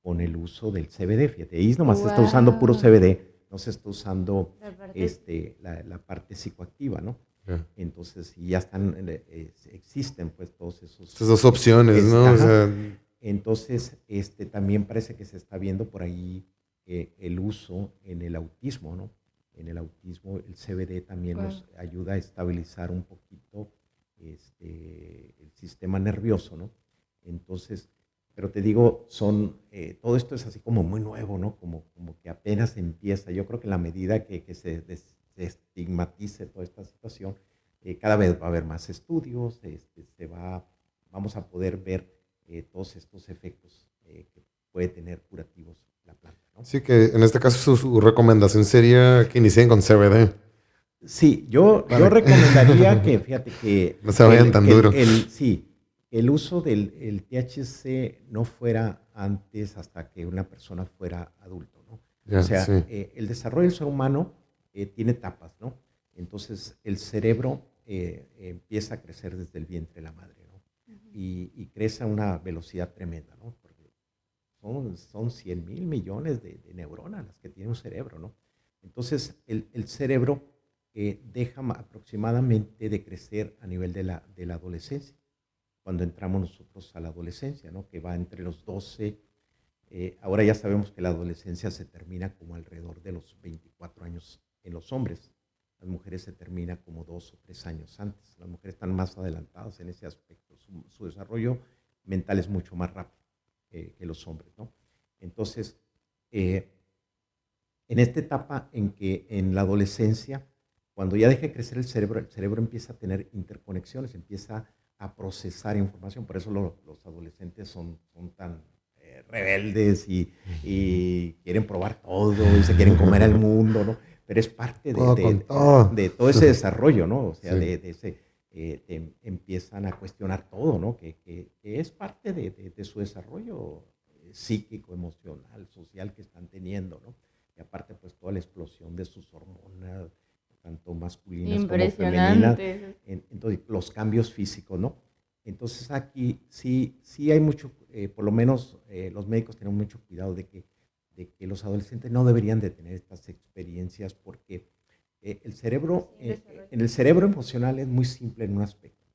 Speaker 3: con el uso del CBD. Fíjate, ahí nomás se está usando puro CBD, no se está usando la parte psicoactiva, ¿no? Entonces, ya existen pues todos esos...
Speaker 2: Esas dos opciones, ¿no? O sea,
Speaker 3: entonces, también parece que se está viendo por ahí el uso en el autismo, ¿no? En el autismo el CBD también nos ayuda a estabilizar un poquito el sistema nervioso, ¿no? Entonces, pero te digo, todo esto es así como muy nuevo, ¿no? Como que apenas empieza. Yo creo que en la medida que se estigmatice toda esta situación, cada vez va a haber más estudios, vamos a poder ver todos estos efectos que puede tener curativos la planta, ¿no?
Speaker 2: Sí, que en este caso su recomendación sería que inicien con CBD.
Speaker 3: Sí, yo recomendaría que, fíjate que...
Speaker 2: No se vayan tan duro.
Speaker 3: Sí, el uso del THC no fuera antes hasta que una persona fuera adulto, ¿no? O sea, el desarrollo del ser humano tiene etapas, ¿no? Entonces, el cerebro empieza a crecer desde el vientre de la madre, ¿no? Y crece a una velocidad tremenda, ¿no? Porque son 100,000 millones de neuronas las que tiene un cerebro, ¿no? Entonces, el cerebro deja aproximadamente de crecer a nivel de la adolescencia. cuando entramos nosotros a la adolescencia, ¿no? Que va entre los 12, ahora ya sabemos que la adolescencia se termina como alrededor de los 24 años en los hombres. Las mujeres se termina como 2 o 3 años antes. Las mujeres están más adelantadas en ese aspecto. Su desarrollo mental es mucho más rápido que los hombres, ¿no? Entonces, en esta etapa en que en la adolescencia, cuando ya deja de crecer el cerebro empieza a tener interconexiones, empieza a procesar información. Por eso los adolescentes son tan rebeldes y quieren probar todo y se quieren comer al mundo, ¿no? Pero es parte de todo ese desarrollo, ¿no? O sea, sí. de ese, empiezan a cuestionar todo, ¿no? Que es parte de su desarrollo psíquico, emocional, social que están teniendo, ¿no? Y aparte, pues, toda la explosión de sus hormonas, tanto masculinas como femeninas. Entonces, los cambios físicos, ¿no? Entonces, aquí sí hay mucho, por lo menos los médicos tenemos mucho cuidado de que los adolescentes no deberían de tener estas experiencias porque el cerebro, en el cerebro emocional es muy simple en un aspecto.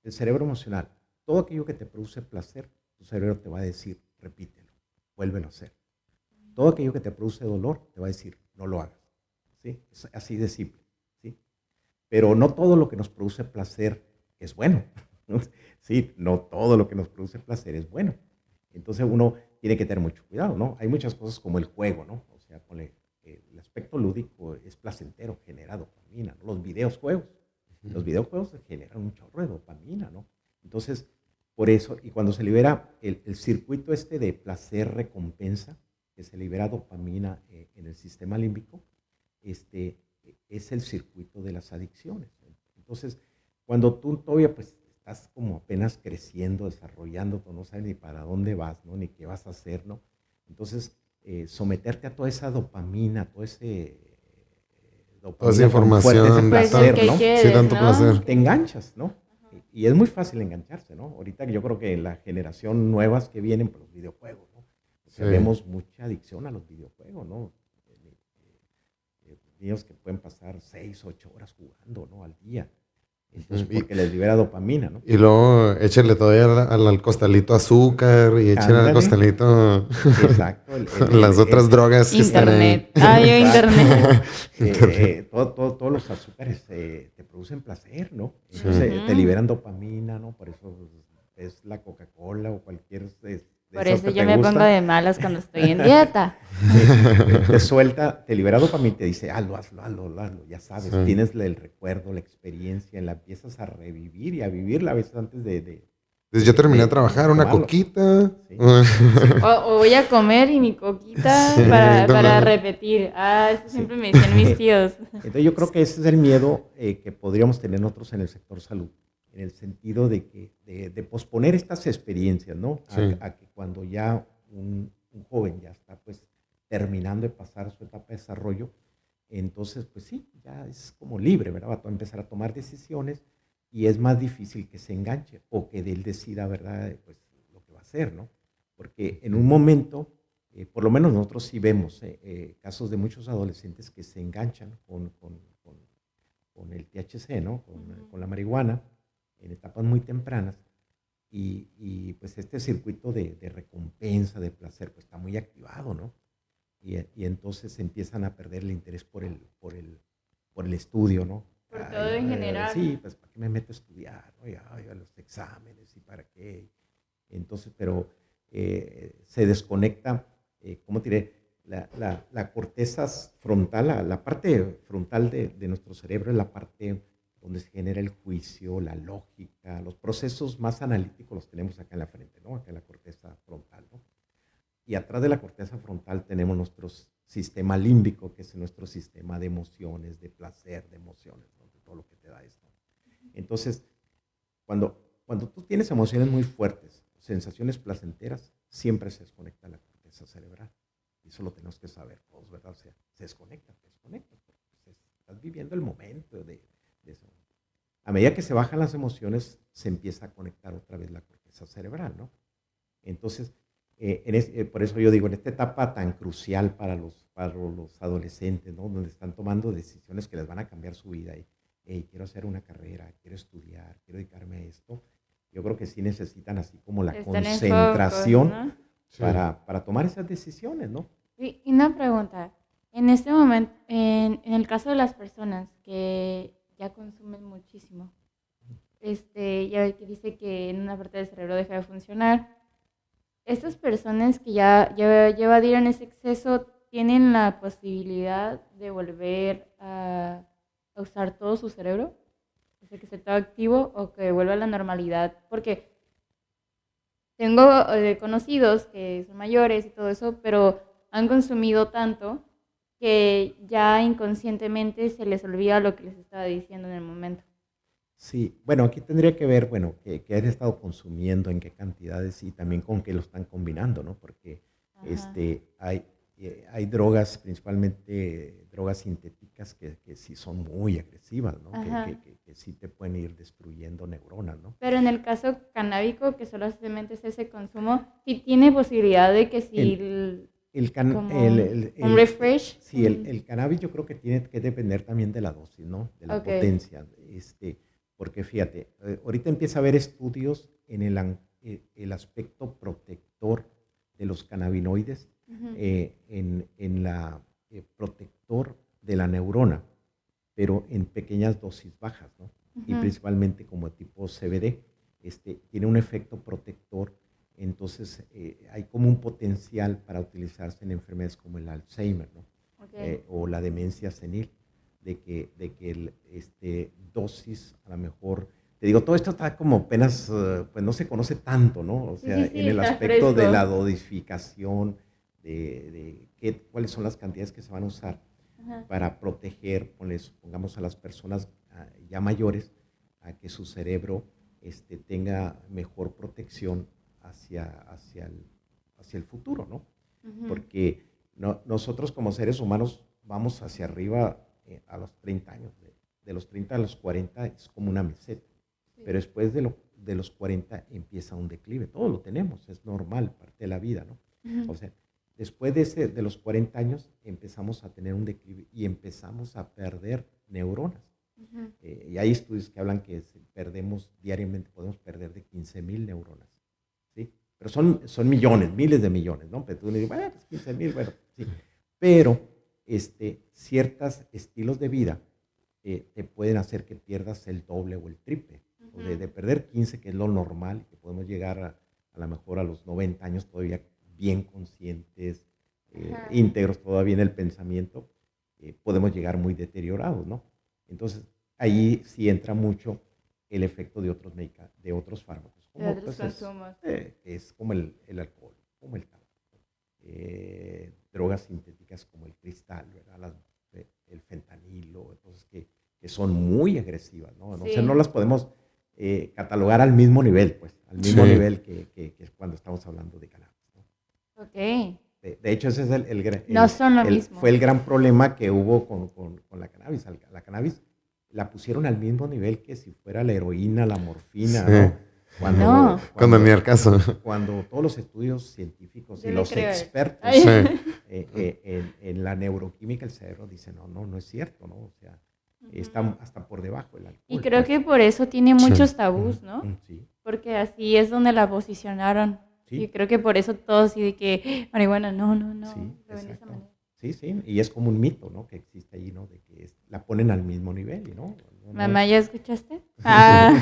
Speaker 3: El cerebro emocional, todo aquello que te produce placer, tu cerebro te va a decir, repítelo, vuélvelo a hacer. Todo aquello que te produce dolor, te va a decir, no lo hagas. ¿Sí? Es así de simple. ¿Sí? Pero no todo lo que nos produce placer es bueno. Sí, no todo lo que nos produce placer es bueno. Entonces uno tiene que tener mucho cuidado, ¿no? Hay muchas cosas como el juego, ¿no? O sea, el aspecto lúdico es placentero, genera dopamina, ¿no? Los videojuegos generan un chorro de dopamina, ¿no? Entonces, por eso, y cuando se libera el circuito de placer-recompensa, que se libera dopamina en el sistema límbico, es el circuito de las adicciones. Entonces, cuando tú todavía pues estás como apenas creciendo, desarrollando, no sabes ni para dónde vas, ¿no? Ni qué vas a hacer, ¿no? Entonces, someterte a toda esa dopamina, toda esa
Speaker 2: información,
Speaker 3: fuerte, ese placer, ¿no?
Speaker 2: Sí, tanto placer.
Speaker 3: Te enganchas, ¿no? Y es muy fácil engancharse, ¿no? Ahorita yo creo que la generación nuevas que vienen por los videojuegos, ¿no? O sea, vemos mucha adicción a los videojuegos, ¿no? Niños que pueden pasar 6, 8 horas jugando, ¿no? Al día. Entonces, porque les libera dopamina, ¿no?
Speaker 2: Y luego échale todavía al costalito azúcar y échale al costalito.
Speaker 3: Exacto.
Speaker 2: Las otras drogas que
Speaker 1: internet.
Speaker 2: están ahí.
Speaker 1: Internet.
Speaker 3: Todos los azúcares te producen placer, ¿no? Entonces te liberan dopamina, ¿no? Por eso es la Coca-Cola o cualquier...
Speaker 1: Por eso yo me pongo de malas cuando estoy en dieta.
Speaker 3: Te suelta, te libera dopamina y te dice, hazlo, ya sabes, tienes el recuerdo, la experiencia, la empiezas a revivir y a vivirla a veces antes de
Speaker 2: Entonces yo terminé de trabajar, una coquita.
Speaker 1: Sí. O voy a comer y mi coquita para repetir. Eso siempre me decían mis tíos.
Speaker 3: Entonces yo creo que ese es el miedo que podríamos tener nosotros en el sector salud. En el sentido de posponer estas experiencias, ¿no? A que cuando ya un joven ya está pues terminando de pasar su etapa de desarrollo, entonces pues sí, ya es como libre, ¿verdad? Va a empezar a tomar decisiones y es más difícil que se enganche o que él decida, ¿verdad? Pues lo que va a hacer, ¿no? Porque en un momento, por lo menos nosotros sí vemos casos de muchos adolescentes que se enganchan con el THC, ¿no? Con la marihuana, en etapas muy tempranas, y pues este circuito de recompensa, de placer, pues está muy activado, ¿no? Y entonces empiezan a perder el interés por el estudio, ¿no?
Speaker 1: Por todo en general.
Speaker 3: Sí, pues ¿para qué me meto a estudiar? Oye, los exámenes, ¿y para qué? Entonces, pero se desconecta, ¿cómo te diré? La corteza frontal, la parte frontal de nuestro cerebro es la parte donde se genera el juicio, la lógica, los procesos más analíticos los tenemos acá en la frente, ¿no? Acá en la corteza frontal, ¿no? Y atrás de la corteza frontal tenemos nuestro sistema límbico, que es nuestro sistema de emociones, de placer, de emociones, ¿no? De todo lo que te da esto. Entonces, cuando tú tienes emociones muy fuertes, sensaciones placenteras, siempre se desconecta la corteza cerebral. Y eso lo tenemos que saber todos, ¿verdad? O sea, se desconecta, porque pues, estás viviendo el momento de eso. A medida que se bajan las emociones, se empieza a conectar otra vez la corteza cerebral, ¿no? Entonces, por eso yo digo, en esta etapa tan crucial para los adolescentes, ¿no? Donde están tomando decisiones que les van a cambiar su vida, y quiero hacer una carrera, quiero estudiar, quiero dedicarme a esto, yo creo que sí necesitan así como la
Speaker 1: Están en
Speaker 3: concentración
Speaker 1: focos, ¿no?
Speaker 2: Sí.
Speaker 3: para tomar esas decisiones, ¿no?
Speaker 1: Y una pregunta, en este momento, en el caso de las personas que ya consumen muchísimo, ya ve que dice que en una parte del cerebro deja de funcionar, estas personas que ya evadieron ese exceso tienen la posibilidad de volver a usar todo su cerebro, o sea, que esté todo activo o que vuelva a la normalidad, porque tengo conocidos que son mayores y todo eso, pero han consumido tanto que ya inconscientemente se les olvida lo que les estaba diciendo en el momento.
Speaker 3: Sí, bueno, aquí tendría que ver, bueno, qué han estado consumiendo, en qué cantidades y también con qué lo están combinando, ¿no? Porque
Speaker 1: Ajá.
Speaker 3: hay drogas, principalmente drogas sintéticas, que sí son muy agresivas, ¿no?
Speaker 1: Ajá.
Speaker 3: Que sí te pueden ir destruyendo neuronas, ¿no?
Speaker 1: Pero en el caso canábico, que solamente es ese consumo, sí tiene posibilidad de que si
Speaker 3: El, el, can-
Speaker 1: como un
Speaker 3: el-
Speaker 1: refresh.
Speaker 3: sí, el cannabis yo creo que tiene que depender también de la dosis, ¿no? De la
Speaker 1: Ok.
Speaker 3: potencia. Porque fíjate, ahorita empieza a haber estudios en el aspecto protector de los cannabinoides,
Speaker 1: Ujú,
Speaker 3: en la protector de la neurona, pero en pequeñas dosis bajas, ¿no? Y
Speaker 1: ujú.
Speaker 3: principalmente como tipo CBD, tiene un efecto protector. Entonces, hay como un potencial para utilizarse en enfermedades como el Alzheimer, ¿no?
Speaker 1: Ok.
Speaker 3: O la demencia senil, de que dosis a lo mejor, te digo, todo esto está como apenas, pues no se conoce tanto, ¿no? O
Speaker 1: Sí,
Speaker 3: sea,
Speaker 1: sí,
Speaker 3: en
Speaker 1: sí,
Speaker 3: el
Speaker 1: está
Speaker 3: aspecto
Speaker 1: fresco.
Speaker 3: de la dosificación, cuáles son las cantidades que se van a usar
Speaker 1: Ajá.
Speaker 3: para proteger, pongamos a las personas ya mayores, a que su cerebro tenga mejor protección hacia el futuro, ¿no?
Speaker 1: Ujú.
Speaker 3: Porque nosotros como seres humanos vamos hacia arriba a los 30 años. De los 30 a los 40 es como una meseta,
Speaker 1: Sí.
Speaker 3: pero después de los 40 empieza un declive. Todo lo tenemos, es normal, parte de la vida, ¿no?
Speaker 1: Ujú.
Speaker 3: O sea, después de los 40 años empezamos a tener un declive y empezamos a perder neuronas.
Speaker 1: Ujú.
Speaker 3: Y hay estudios que hablan que perdemos diariamente, podemos perder de 15,000 neuronas, ¿sí? Pero son millones, miles de millones, ¿no? Pero tú me dices, bueno, pues 15,000, bueno, sí. Pero ciertos estilos de vida te pueden hacer que pierdas el doble o el triple. O
Speaker 1: Ujú.
Speaker 3: de perder 15, que es lo normal, que podemos llegar a lo mejor a los 90 años todavía bien conscientes,
Speaker 1: Ajá.
Speaker 3: íntegros todavía en el pensamiento, podemos llegar muy deteriorados, ¿no? Entonces, ahí sí entra mucho el efecto de otros fármacos,
Speaker 1: De
Speaker 3: como
Speaker 1: otros
Speaker 3: pues
Speaker 1: consumos.
Speaker 3: es como el alcohol, como el tabaco, drogas sintéticas como el cristal, ¿verdad? El fentanilo, entonces que son muy agresivas, ¿no? O sea, no
Speaker 1: Sí.
Speaker 3: las podemos catalogar al mismo nivel, pues, al mismo
Speaker 2: Sí.
Speaker 3: nivel que cuando estamos hablando de cannabis, ¿no?
Speaker 1: Ok.
Speaker 3: De hecho, ese es
Speaker 1: No son lo
Speaker 3: fue
Speaker 1: mismo.
Speaker 3: el gran problema que hubo con la cannabis. La cannabis la pusieron al mismo nivel que si fuera la heroína, la morfina,
Speaker 2: Sí.
Speaker 3: ¿no?
Speaker 1: No.
Speaker 2: Cuando ni al caso.
Speaker 3: Cuando todos los estudios científicos
Speaker 1: Yo
Speaker 3: y
Speaker 1: le
Speaker 3: los
Speaker 1: creo a él.
Speaker 3: expertos
Speaker 1: Ay.
Speaker 2: Sí.
Speaker 3: en la neuroquímica del cerebro dicen, no es cierto, ¿no? O sea, está
Speaker 1: Ujú.
Speaker 3: hasta por debajo del
Speaker 1: Y
Speaker 3: alcohol,
Speaker 1: creo
Speaker 3: pues.
Speaker 1: que por eso tiene
Speaker 2: Sí.
Speaker 1: muchos tabús, ¿no?
Speaker 3: Sí,
Speaker 1: Porque así es donde la posicionaron. Y
Speaker 3: sí,
Speaker 1: creo que por eso todos así de que marihuana, no, no, no,
Speaker 3: sí,
Speaker 1: lo ven de esa
Speaker 3: exacto.
Speaker 1: manera.
Speaker 3: Sí, sí, y es como un mito, ¿no? Que existe ahí, ¿no? De que la ponen al mismo nivel, ¿no? No
Speaker 1: Mamá,
Speaker 3: es.
Speaker 1: ¿ya escuchaste? Ah.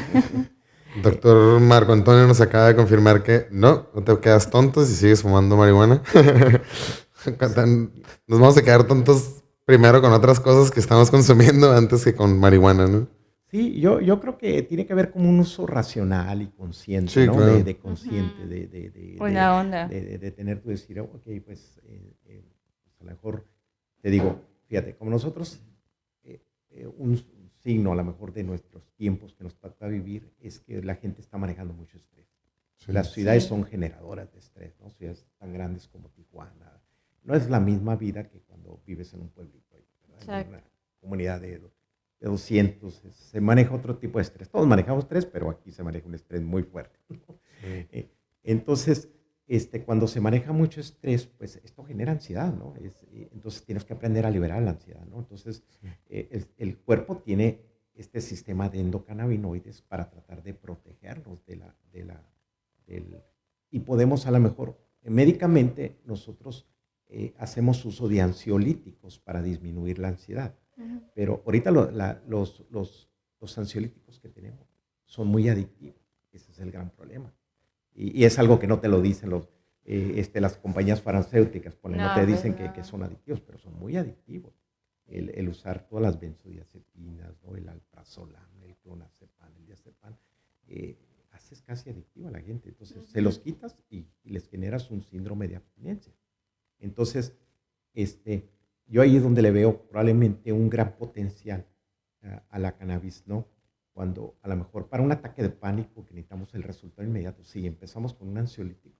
Speaker 2: Doctor Marco Antonio nos acaba de confirmar que no te quedas tonto si sigues fumando marihuana. Nos vamos a quedar tontos primero con otras cosas que estamos consumiendo antes que con marihuana, ¿no?
Speaker 3: Sí, yo creo que tiene que ver como un uso racional y consciente,
Speaker 2: Sí,
Speaker 3: ¿no?
Speaker 2: claro.
Speaker 3: De consciente,
Speaker 1: Ujú. Buena onda.
Speaker 3: de tener tu decir, ok, pues, pues a lo mejor te digo, fíjate, como nosotros, un signo a lo mejor de nuestros tiempos que nos toca vivir es que la gente está manejando mucho estrés.
Speaker 2: Sí.
Speaker 3: Las ciudades
Speaker 1: Sí.
Speaker 3: son generadoras de estrés, ¿no? Ciudades tan grandes como Tijuana. No es la misma vida que cuando vives en un pueblito, ¿verdad? En
Speaker 1: Exacto.
Speaker 3: una comunidad de 200, se maneja otro tipo de estrés. Todos manejamos estrés, pero aquí se maneja un estrés muy fuerte, ¿no?
Speaker 2: Sí.
Speaker 3: Entonces, cuando se maneja mucho estrés, pues esto genera ansiedad, ¿no? Entonces tienes que aprender a liberar la ansiedad, ¿no? Entonces, el cuerpo tiene este sistema de endocannabinoides para tratar de protegerlos y podemos a lo mejor, médicamente nosotros hacemos uso de ansiolíticos para disminuir la ansiedad, pero ahorita los ansiolíticos que tenemos son muy adictivos, ese es el gran problema. Y es algo que no te lo dicen las compañías farmacéuticas, no te dicen que son adictivos, pero son muy adictivos. El usar todas las benzodiazepinas, ¿no? El alprazolam, el clonazepam, el diazepam, haces casi adictivo a la gente. Entonces, se los quitas y les generas un síndrome de abstinencia. Entonces, yo ahí es donde le veo probablemente un gran potencial a la cannabis, ¿no? Cuando a lo mejor para un ataque de pánico que necesitamos el resultado inmediato, sí, empezamos con un ansiolítico,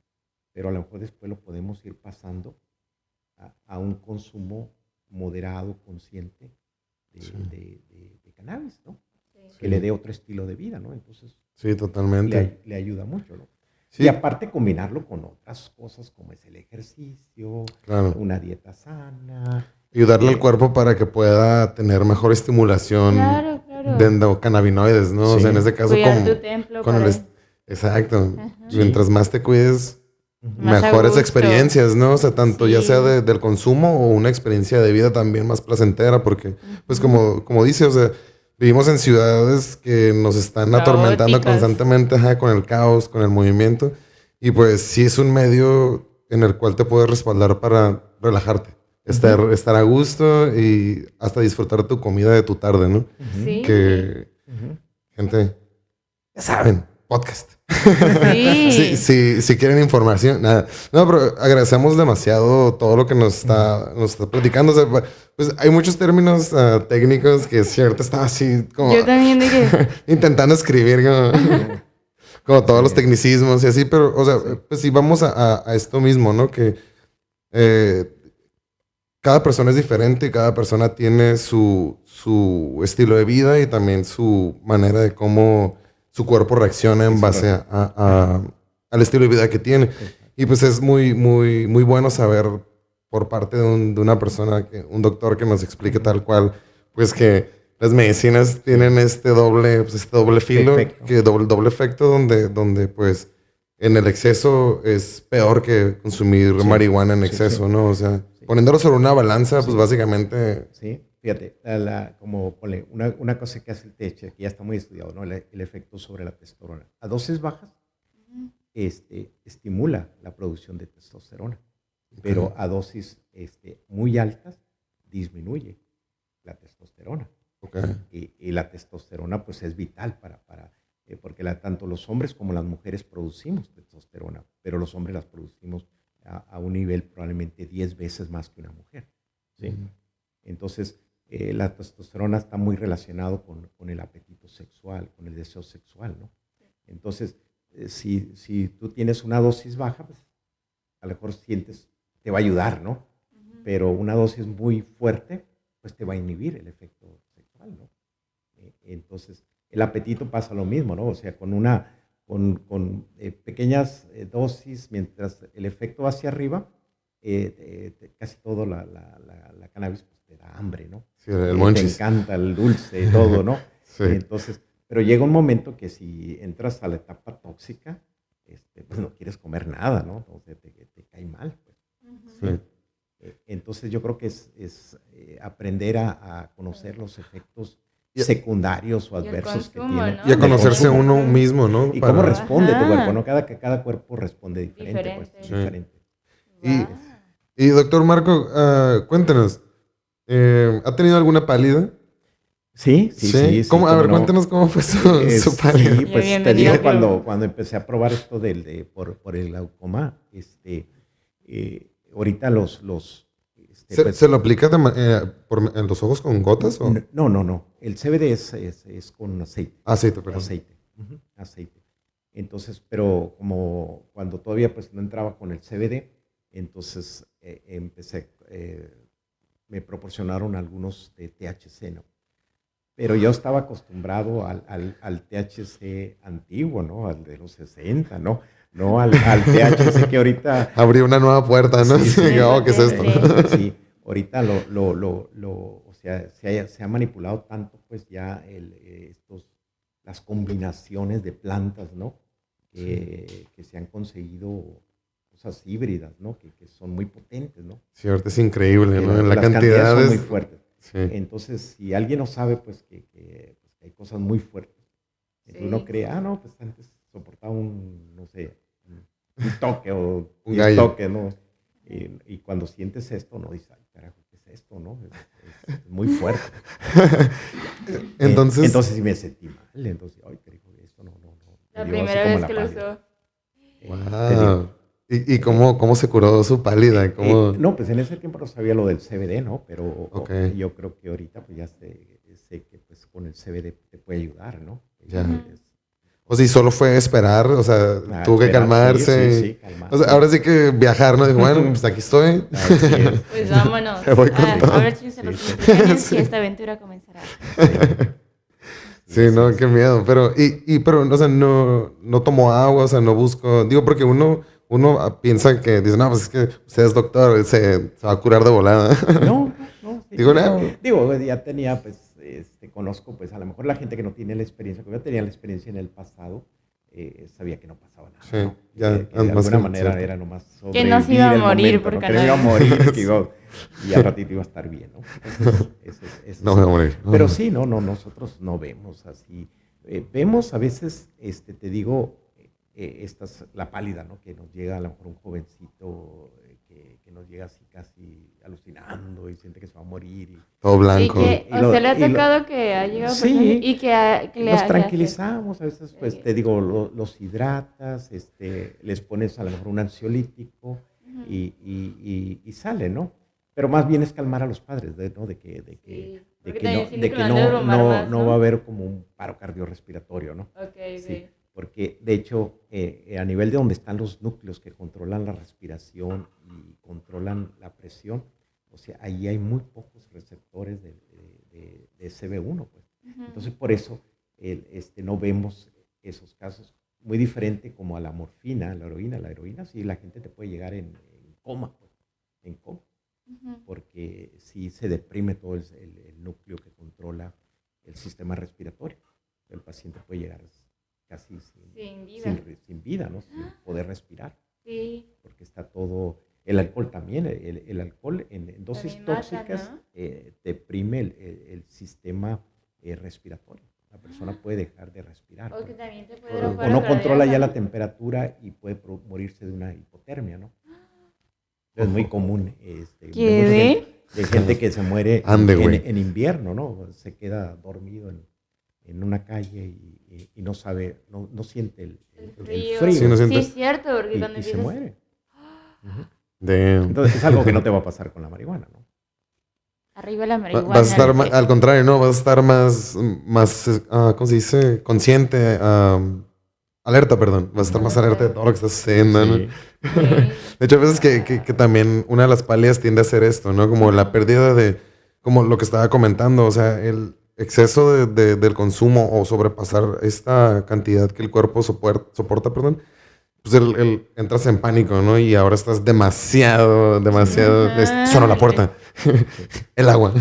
Speaker 3: pero a lo mejor después lo podemos ir pasando a un consumo moderado, consciente de cannabis, ¿no? Sí. Que le dé otro estilo de vida, ¿no? Entonces,
Speaker 2: sí, totalmente.
Speaker 3: Le ayuda mucho, ¿no?
Speaker 2: Sí.
Speaker 3: Y aparte combinarlo con otras cosas como es el ejercicio, claro, una dieta sana.
Speaker 2: Ayudarle al cuerpo para que pueda tener mejor estimulación, claro, de endocannabinoides, ¿no? Sí. O sea, en este caso
Speaker 1: cuidar tu templo
Speaker 2: con exacto. Ajá. Mientras más te cuides, mejores experiencias, ¿no? O sea, tanto ya sea del consumo o una experiencia de vida también más placentera, porque, pues como dice, o sea, vivimos en ciudades que nos están atormentando constantemente, con el caos, con el movimiento, y pues sí es un medio en el cual te puedes respaldar para relajarte, estar a gusto y hasta disfrutar tu comida de tu tarde, ¿no?
Speaker 1: Sí.
Speaker 2: Que, gente, ya saben, podcast.
Speaker 1: Sí.
Speaker 2: Si quieren información, nada. No, pero agradecemos demasiado todo lo que nos está platicando. O sea, pues hay muchos términos técnicos que cierto estaba así como...
Speaker 1: Yo también dije...
Speaker 2: intentando escribir como todos los tecnicismos y así, pero, o sea, pues sí, vamos a esto mismo, ¿no? Que cada persona es diferente y cada persona tiene su estilo de vida y también su manera de cómo su cuerpo reacciona en base al estilo de vida que tiene. Y pues es muy, muy, muy bueno saber por parte de una persona, un doctor que nos explique tal cual, pues que las medicinas tienen este doble filo, doble efecto donde pues en el exceso es peor que consumir marihuana en exceso, ¿no? O sea, poniéndolo sobre una balanza, pues básicamente...
Speaker 3: Sí. Fíjate, como ponle, una cosa que hace el THC, que ya está muy estudiado, ¿no? El efecto sobre la testosterona. A dosis bajas, estimula la producción de testosterona, pero a dosis muy altas disminuye la testosterona. Y la testosterona pues es vital porque tanto los hombres como las mujeres producimos testosterona, pero los hombres las producimos a un nivel probablemente 10 veces más que una mujer, ¿sí? Entonces, la testosterona está muy relacionado con el apetito sexual, con el deseo sexual, ¿no? Entonces, si tú tienes una dosis baja, pues a lo mejor te va a ayudar, ¿no? Pero una dosis muy fuerte, pues te va a inhibir el efecto sexual, ¿no? Entonces, el apetito pasa lo mismo, ¿no? O sea, con pequeñas dosis, mientras el efecto va hacia arriba, casi todo la cannabis pues, te da hambre, ¿no?
Speaker 2: Sí, el monchis.
Speaker 3: Te encanta el dulce, todo, ¿no?
Speaker 2: Sí.
Speaker 3: Entonces, pero llega un momento que si entras a la etapa tóxica, pues no quieres comer nada, ¿no? Entonces te cae mal, pues.
Speaker 2: Sí.
Speaker 3: Entonces yo creo que es aprender a conocer los efectos secundarios o adversos que tiene.
Speaker 2: ¿No? Y a conocerse uno mismo, ¿no?
Speaker 3: Y cómo responde tu cuerpo, ¿no? Cada cuerpo responde diferente. Pues,
Speaker 2: sí.
Speaker 3: Diferente.
Speaker 2: Y doctor Marco, cuéntenos, ¿ha tenido alguna pálida?
Speaker 3: Sí.
Speaker 2: ¿Cómo? A ver, cuéntenos cómo fue su pálida.
Speaker 3: Sí, pues te digo, cuando empecé a probar esto por el glaucoma, ahorita
Speaker 2: ¿Se lo aplica en los ojos con gotas? ¿O?
Speaker 3: No. El CBD es con aceite.
Speaker 2: Aceite, perdón.
Speaker 3: Aceite. Entonces, pero como cuando todavía pues no entraba con el CBD, entonces me proporcionaron algunos de THC, ¿no? Pero yo estaba acostumbrado al THC antiguo, ¿no? Al de los 60, ¿no? No al THC que ahorita...
Speaker 2: Abrió una nueva puerta, ¿no?
Speaker 3: Sí,
Speaker 2: ¿Qué es esto?
Speaker 3: Sí, ahorita o sea, se ha manipulado tanto, pues ya las combinaciones de plantas, ¿no? Que se han conseguido cosas híbridas, ¿no? Que son muy potentes, ¿no?
Speaker 2: Sí, ahorita es increíble,
Speaker 3: Que
Speaker 2: ¿no? En la
Speaker 3: las
Speaker 2: cantidad
Speaker 3: cantidades son
Speaker 2: es...
Speaker 3: muy fuertes.
Speaker 2: Sí.
Speaker 3: Entonces, si alguien no sabe, pues que hay cosas muy fuertes, entonces uno cree, no, pues antes soportaba no sé, un toque o
Speaker 2: Un
Speaker 3: 10
Speaker 2: gallo.
Speaker 3: toques, ¿no? Y cuando sientes esto, no dices, ay, carajo, ¿qué es esto, no? Es muy fuerte.
Speaker 2: Entonces,
Speaker 3: sí me sentí mal, entonces, ay, carajo, esto no.
Speaker 1: La
Speaker 3: Me dio así
Speaker 1: primera
Speaker 3: como
Speaker 1: vez
Speaker 3: la
Speaker 1: que lo
Speaker 3: pálida.
Speaker 1: usó.
Speaker 3: Te digo,
Speaker 2: wow. ¿Y cómo se curó su pálida? ¿Cómo?
Speaker 3: no, pues en ese tiempo no sabía lo del CBD, ¿no? Pero
Speaker 2: Ok.
Speaker 3: yo creo que ahorita pues ya sé que pues con el CBD te puede ayudar, ¿no?
Speaker 2: Ya.
Speaker 3: Es-
Speaker 2: O si solo fue esperar, o sea, tuvo que
Speaker 3: esperar,
Speaker 2: calmarse.
Speaker 3: sí,
Speaker 2: O sea,
Speaker 3: calmarse.
Speaker 2: ahora sí que viajar, ¿no? Dijo, bueno, pues aquí estoy.
Speaker 3: Así es.
Speaker 1: Pues vámonos.
Speaker 2: Me voy con todo.
Speaker 1: Ahora échense los
Speaker 3: Sí.
Speaker 1: 20 años
Speaker 2: Sí.
Speaker 1: y esta aventura comenzará.
Speaker 2: Sí, no, qué miedo. Pero, pero, o sea, no tomó agua, o sea, no busco. Digo, porque uno piensa que dice, no, pues es que usted es doctor, se va a curar de volada.
Speaker 3: No. Sí,
Speaker 2: Digo, no.
Speaker 3: digo, ya tenía, pues, conozco, pues, a lo mejor la gente que no tiene la experiencia, como yo tenía la experiencia en el pasado, sabía que no pasaba nada,
Speaker 2: Sí,
Speaker 3: ¿no?
Speaker 2: ya,
Speaker 3: Que de
Speaker 2: más
Speaker 3: alguna
Speaker 2: que
Speaker 3: manera
Speaker 2: cierto.
Speaker 3: era nomás
Speaker 1: Que no se iba a
Speaker 3: sobrevivir el
Speaker 1: morir
Speaker 3: momento,
Speaker 1: por
Speaker 3: ¿no? Que no iba a
Speaker 1: cannabis.
Speaker 3: morir, y al ratito iba a estar bien, ¿no? Entonces,
Speaker 2: No voy a morir.
Speaker 3: pero sí, no, nosotros no vemos así. Vemos a veces, te digo, la pálida, ¿no? Que nos llega a lo mejor un jovencito que nos llega así casi alucinando y siente que se va a morir.
Speaker 2: Todo
Speaker 1: Y
Speaker 2: blanco.
Speaker 1: que,
Speaker 3: Y lo-
Speaker 1: ¿se le ha
Speaker 3: y lo-
Speaker 1: tocado que ha llegado
Speaker 3: Sí.
Speaker 1: personas y que
Speaker 3: Los
Speaker 1: hace?
Speaker 3: tranquilizamos, a veces, pues,
Speaker 1: Ok.
Speaker 3: te digo, los hidratas, les pones a lo mejor un ansiolítico y sale, ¿no? Pero más bien es calmar a los padres, ¿no? De que
Speaker 1: Sí,
Speaker 3: de
Speaker 1: porque
Speaker 3: que
Speaker 1: también
Speaker 3: no,
Speaker 1: siento
Speaker 3: de
Speaker 1: que
Speaker 3: que
Speaker 1: lo han de abrumar más,
Speaker 3: no va a haber como un paro cardiorrespiratorio, ¿no?
Speaker 1: Ok.
Speaker 3: Sí, porque de hecho, a nivel de donde están los núcleos que controlan la respiración y controlan la presión, o sea, ahí hay muy pocos receptores de CB1, pues. Entonces, por eso no vemos esos casos. Muy diferente como a la morfina, la heroína. La heroína sí, la gente te puede llegar en coma, pues, en coma, porque sí se deprime todo el núcleo que controla el sistema respiratorio. El paciente puede llegar casi
Speaker 1: Sin vida.
Speaker 3: sin vida, ¿no? Sin poder respirar,
Speaker 1: Sí.
Speaker 3: porque está todo... El alcohol también, el alcohol en dosis
Speaker 1: También mata,
Speaker 3: tóxicas
Speaker 1: ¿no?
Speaker 3: deprime el sistema respiratorio. La persona puede dejar de respirar.
Speaker 1: O que también te puede
Speaker 2: O
Speaker 1: dar un
Speaker 3: O
Speaker 1: paro
Speaker 3: no controla ya
Speaker 1: cardíaco.
Speaker 3: la temperatura y puede morirse de una hipotermia, ¿no? Es muy común.
Speaker 1: ¿Qué
Speaker 3: De gente que se muere
Speaker 2: Ande, güey.
Speaker 3: en invierno, ¿no? Se queda dormido en una calle y no sabe, no siente el
Speaker 1: frío.
Speaker 3: frío.
Speaker 2: Sí, no siente-
Speaker 1: Sí, es cierto, porque cuando
Speaker 3: y se
Speaker 1: empiezas...
Speaker 3: muere. Ujú.
Speaker 2: Damn.
Speaker 3: Entonces es algo que no te va a pasar con la marihuana, ¿no?
Speaker 1: Arriba la marihuana.
Speaker 2: Vas a estar,
Speaker 1: jefe.
Speaker 2: al contrario, ¿no? Vas a estar más ¿cómo se dice? Consciente, alerta, perdón. Vas a estar más alerta de todo lo que estás haciendo, ¿no?
Speaker 3: Sí.
Speaker 1: Sí.
Speaker 2: De hecho, a veces que también una de las pálidas tiende a hacer esto, ¿no? Como la pérdida como lo que estaba comentando, o sea, el exceso del consumo o sobrepasar esta cantidad que el cuerpo soporta, perdón, pues entras en pánico, ¿no? Y ahora estás demasiado.
Speaker 1: Ajá.
Speaker 2: Sonó la puerta. El agua.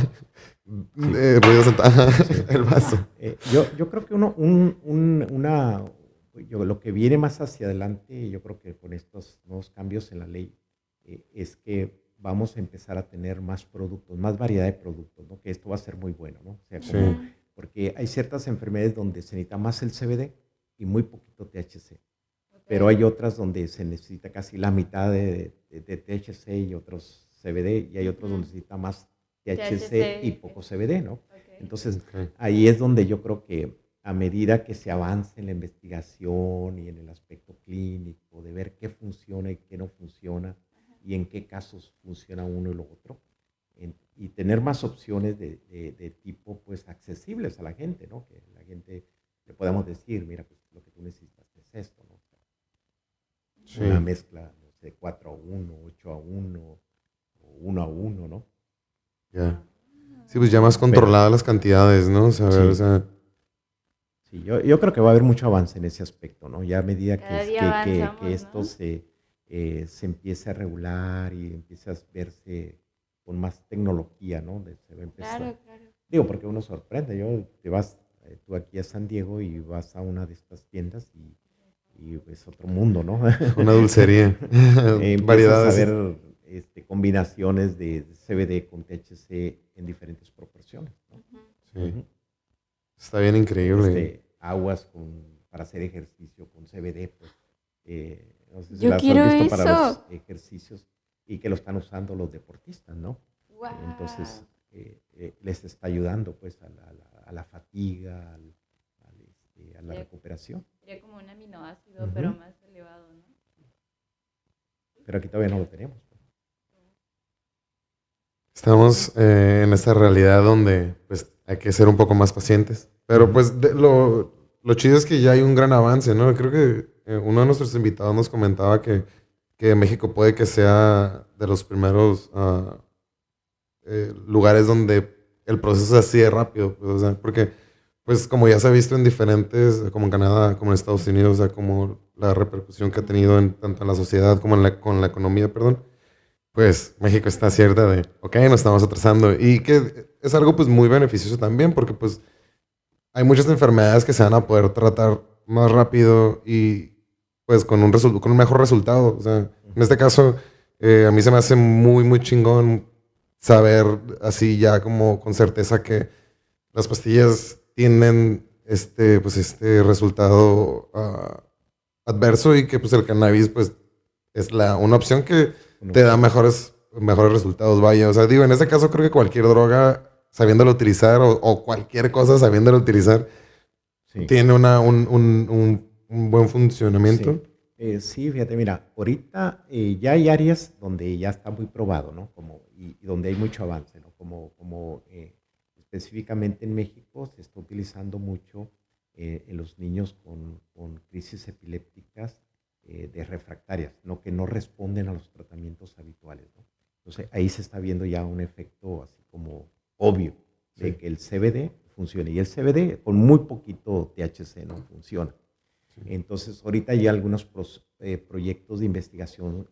Speaker 2: Ruidos el vaso.
Speaker 3: Yo creo que lo que viene más hacia adelante, yo creo que con estos nuevos cambios en la ley, es que vamos a empezar a tener más productos, más variedad de productos, ¿no? Que esto va a ser muy bueno, ¿no? O sea,
Speaker 2: Sí.
Speaker 3: porque hay ciertas enfermedades donde se necesita más el CBD y muy poquito THC. Pero hay otras donde se necesita casi la mitad de THC y otros CBD, y hay otros donde se necesita más THC y poco CBD, ¿no? Entonces,
Speaker 2: Ok.
Speaker 3: ahí es donde yo creo que a medida que se avance en la investigación y en el aspecto clínico, de ver qué funciona y qué no funciona, y en qué casos funciona uno y lo otro, y tener más opciones de tipo, pues, accesibles a la gente, ¿no? Que la gente le podamos decir, mira, pues, lo que tú necesitas es esto, ¿no?
Speaker 2: Sí.
Speaker 3: Una mezcla, no sé, 4-1, 8-1, o 1-1, ¿no?
Speaker 2: Ya. Sí, pues ya más controladas las cantidades, ¿no? O sea, a ver,
Speaker 3: Sí.
Speaker 2: o sea,
Speaker 3: Sí, yo creo que va a haber mucho avance en ese aspecto, ¿no? Ya a medida
Speaker 1: Cada día avanzamos,
Speaker 3: que esto
Speaker 1: ¿no?
Speaker 3: se empiece a regular y empiece a verse con más tecnología, ¿no? Se va a empezar.
Speaker 1: Claro, claro.
Speaker 3: Digo, porque uno sorprende. Te vas tú aquí a San Diego y vas a una de estas tiendas y es otro mundo, ¿no?
Speaker 2: Una dulcería.
Speaker 3: Empiezas a
Speaker 2: Variedades.
Speaker 3: ver combinaciones de CBD con THC en diferentes proporciones, ¿no?
Speaker 2: Sí.
Speaker 3: Ujú.
Speaker 2: Está bien increíble.
Speaker 3: Aguas para hacer ejercicio con CBD, pues. No sé si
Speaker 1: Yo
Speaker 3: las
Speaker 1: quiero
Speaker 3: has visto para los
Speaker 1: eso.
Speaker 3: ejercicios y que lo están usando los deportistas, ¿no?
Speaker 1: Wow.
Speaker 3: Entonces, les está ayudando, pues, a la fatiga, a la recuperación.
Speaker 1: Sería como un aminoácido,
Speaker 3: Ujú.
Speaker 1: pero más elevado, ¿no?
Speaker 3: Pero aquí todavía no lo tenemos.
Speaker 2: Estamos en esta realidad donde pues hay que ser un poco más pacientes. Pero pues lo chido es que ya hay un gran avance, ¿no? Creo que uno de nuestros invitados nos comentaba que México puede que sea de los primeros lugares donde el proceso es así de rápido. Pues, o sea, porque pues como ya se ha visto en diferentes, como en Canadá, como en Estados Unidos, o sea, como la repercusión que ha tenido tanto en la sociedad como con la economía, perdón, pues México está cierta de, ok, nos estamos atrasando y que es algo pues muy beneficioso también porque pues hay muchas enfermedades que se van a poder tratar más rápido y pues con un mejor resultado. O sea, en este caso, a mí se me hace muy, muy chingón saber así ya como con certeza que las pastillas tienen pues este resultado adverso y que pues el cannabis pues es una opción que te da mejores resultados, vaya. O sea, digo, en este caso creo que cualquier droga sabiéndola utilizar o cualquier cosa sabiéndola utilizar
Speaker 3: Sí.
Speaker 2: tiene un buen funcionamiento.
Speaker 3: Sí. Sí, fíjate, mira, ahorita ya hay áreas donde ya está muy probado, ¿no? Y donde hay mucho avance, ¿no? Específicamente en México se está utilizando mucho en los niños con crisis epilépticas de refractarias, ¿no? Que no responden a los tratamientos habituales, ¿no? Entonces ahí se está viendo ya un efecto así como obvio de
Speaker 2: Sí.
Speaker 3: que el CBD funcione. Y el CBD con muy poquito THC no funciona. Entonces, ahorita hay algunos proyectos de investigación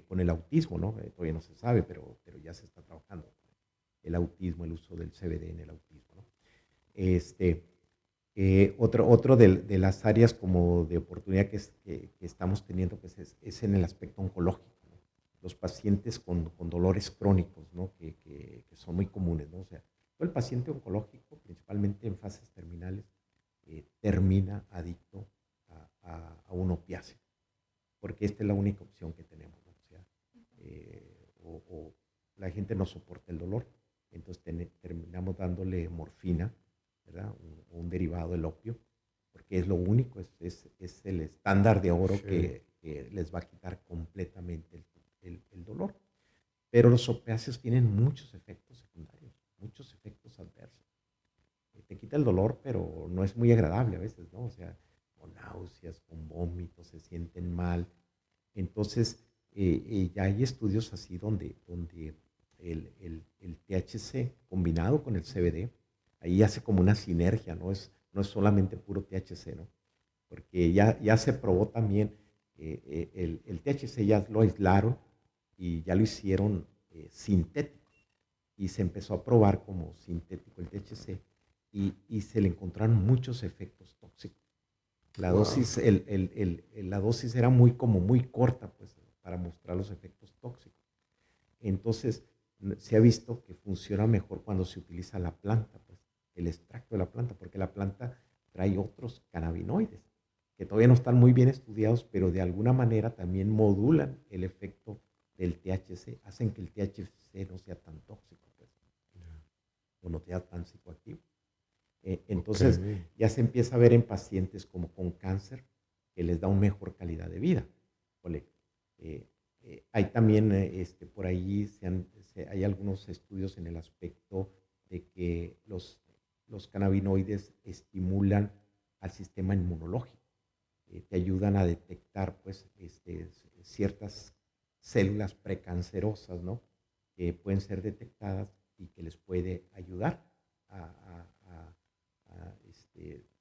Speaker 3: con el autismo, ¿no? Todavía no se sabe, pero ya se está trabajando. El autismo, el uso del CBD en el autismo, ¿no? Otro de las áreas como de oportunidad que estamos teniendo pues es en el aspecto oncológico, ¿no? Los pacientes con dolores crónicos, ¿no? Que son muy comunes, ¿no? O sea, el paciente oncológico, principalmente en fases terminales, termina adicto a un opiáceo, porque esta es la única opción que tenemos, ¿no? O sea, o la gente no soporta el dolor, entonces terminamos dándole morfina, ¿verdad? Un derivado del opio, porque es lo único, es el estándar de oro
Speaker 2: Sí.
Speaker 3: que les va a quitar completamente el dolor. Pero los opiáceos tienen muchos efectos secundarios, muchos efectos adversos. Te quita el dolor, pero no es muy agradable a veces, ¿no? O sea, con náuseas, con vómitos, se sienten mal. Entonces, ya hay estudios así donde el THC combinado con el CBD, ahí hace como una sinergia, no es solamente puro THC, ¿no? Porque ya se probó también, el THC ya lo aislaron y ya lo hicieron sintético y se empezó a probar como sintético el THC y se le encontraron muchos efectos tóxicos. La dosis, la dosis era muy corta, pues, para mostrar los efectos tóxicos. Entonces, se ha visto que funciona mejor cuando se utiliza la planta, pues, el extracto de la planta, porque la planta trae otros cannabinoides que todavía no están muy bien estudiados, pero de alguna manera también modulan el efecto del THC, hacen que el THC no sea tan tóxico, pues, o no sea tan psicoactivo. Entonces, ya se empieza a ver en pacientes como con cáncer que les da una mejor calidad de vida. Hay también, por ahí hay algunos estudios en el aspecto de que los cannabinoides estimulan al sistema inmunológico. Te ayudan a detectar, pues, ciertas células precancerosas, ¿no? Que pueden ser detectadas y que les puede ayudar a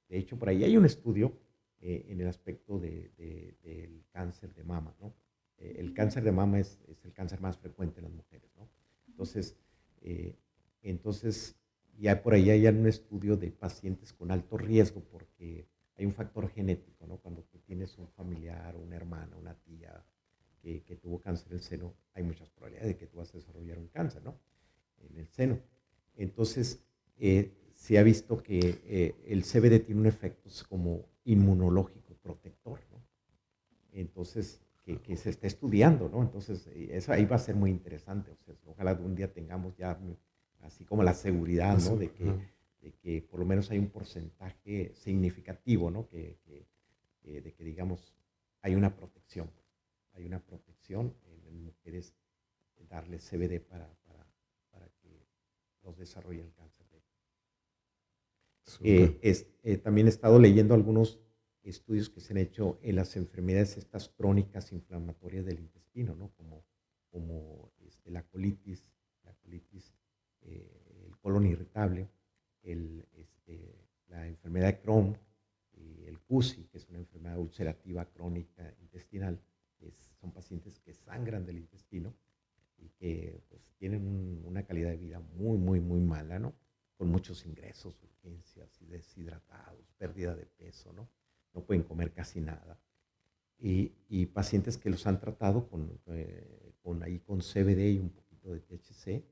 Speaker 3: de hecho, por ahí hay un estudio en el aspecto del cáncer de mama, ¿no? El cáncer de mama es el cáncer más frecuente en las mujeres, ¿no? Entonces, Eh, entonces, ya por ahí hay un estudio de pacientes con alto riesgo porque hay un factor genético, ¿no? Cuando tú tienes un familiar, una hermana, una tía que tuvo cáncer del seno, hay muchas probabilidades de que tú vas a desarrollar un cáncer, ¿no? En el seno. Entonces, se ha visto que el CBD tiene un efecto como inmunológico, protector, ¿no? Entonces, que se está estudiando, ¿no? Entonces, eso ahí va a ser muy interesante. O sea, ojalá un día tengamos ya así como la seguridad, ¿no? De que por lo menos hay un porcentaje significativo, ¿no? De que, digamos, hay una protección. Hay una protección en mujeres, darle CBD para que los desarrolle el cáncer. También he estado leyendo algunos estudios que se han hecho en las enfermedades estas crónicas inflamatorias del intestino, ¿no? Como la colitis, el colon irritable, la enfermedad de Crohn, el CUSI, que es una enfermedad ulcerativa crónica intestinal. Son pacientes que sangran del intestino y que pues, tienen una calidad de vida muy, muy, muy mala, ¿no? Con muchos ingresos, urgencias, y deshidratados, pérdida de peso, ¿no? No pueden comer casi nada. Y pacientes que los han tratado con CBD y un poquito de THC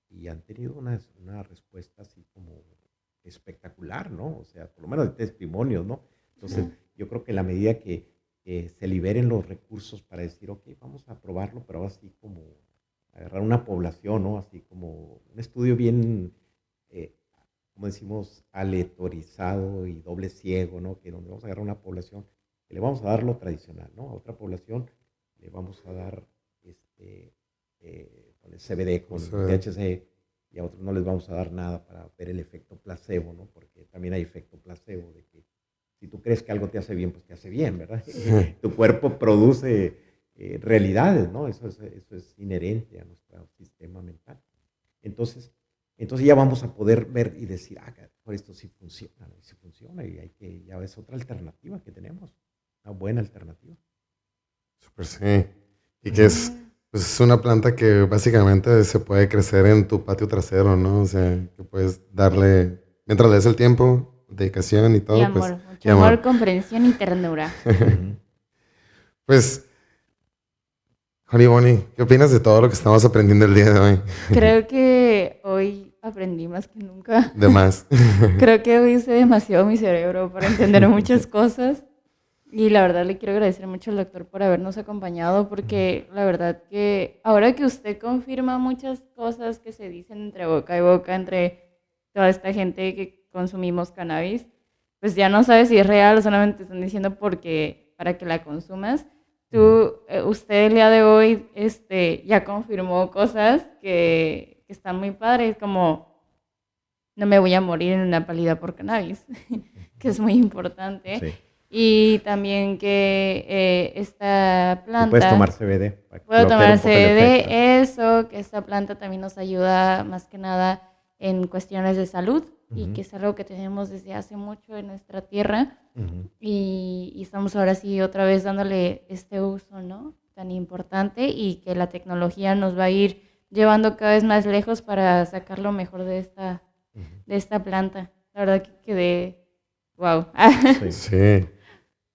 Speaker 3: y han tenido una respuesta así como espectacular, ¿no? O sea, por lo menos de testimonios, ¿no? Entonces, yo creo que en la medida que se liberen los recursos para decir, ok, vamos a probarlo, pero así como agarrar una población, ¿no? Así como un estudio bien, como decimos, aleatorizado y doble ciego, ¿no? Que donde vamos a agarrar una población, que le vamos a dar lo tradicional, ¿no? A otra población le vamos a dar con el CBD, con THC, y a otros no les vamos a dar nada para ver el efecto placebo, ¿no? Porque también hay efecto placebo de que si tú crees que algo te hace bien, pues te hace bien, ¿verdad? Tu cuerpo produce realidades, ¿no? Eso es inherente a nuestro sistema mental. Entonces ya vamos a poder ver y decir, por esto sí funciona, ¿no? Sí funciona y ya es otra alternativa que tenemos, una buena alternativa.
Speaker 2: Súper, sí. Y que pues es una planta que básicamente se puede crecer en tu patio trasero, ¿no? O sea, que puedes darle, mientras le des el tiempo, dedicación y todo,
Speaker 1: y amor,
Speaker 2: pues.
Speaker 1: mucho amor, comprensión y ternura.
Speaker 2: Pues, Honey Bonnie, ¿qué opinas de todo lo que estamos aprendiendo el día de hoy?
Speaker 1: Creo que hoy aprendí más que nunca.
Speaker 2: De más.
Speaker 1: Creo que hoy usé demasiado mi cerebro para entender muchas cosas. Y la verdad le quiero agradecer mucho al doctor por habernos acompañado, porque la verdad que ahora que usted confirma muchas cosas que se dicen entre boca y boca, entre toda esta gente que consumimos cannabis, pues ya no sabes si es real o solamente te están diciendo porque para que la consumas. Usted el día de hoy ya confirmó cosas que están muy padres, como no me voy a morir en una pálida por cannabis, que es muy importante.
Speaker 3: Sí.
Speaker 1: Y también que esta planta...
Speaker 3: Puedes tomar CBD.
Speaker 1: Puedo tomar CBD, eso, que esta planta también nos ayuda más que nada en cuestiones de salud y que es algo que tenemos desde hace mucho en nuestra tierra y estamos ahora sí otra vez dándole este uso, ¿no? Tan importante y que la tecnología nos va a ir llevando cada vez más lejos para sacar lo mejor de esta planta. La verdad que quedé... ¡Wow!
Speaker 2: Sí.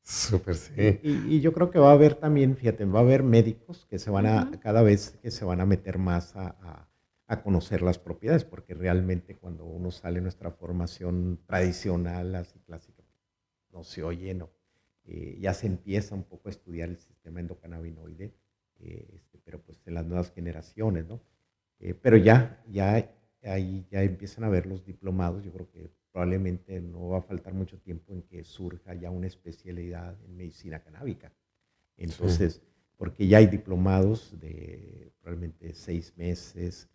Speaker 2: Súper, sí.
Speaker 3: Y yo creo que va a haber también, fíjate, va a haber médicos que se van cada vez que se van a meter más a conocer las propiedades, porque realmente cuando uno sale de nuestra formación tradicional, así clásica, no se oye, no. Ya se empieza un poco a estudiar el sistema endocannabinoide, pero pues en las nuevas generaciones, ¿no? Pero ahí ya empiezan a ver los diplomados, yo creo que probablemente no va a faltar mucho tiempo en que surja ya una especialidad en medicina canábica. Entonces, porque ya hay diplomados de probablemente 6 meses,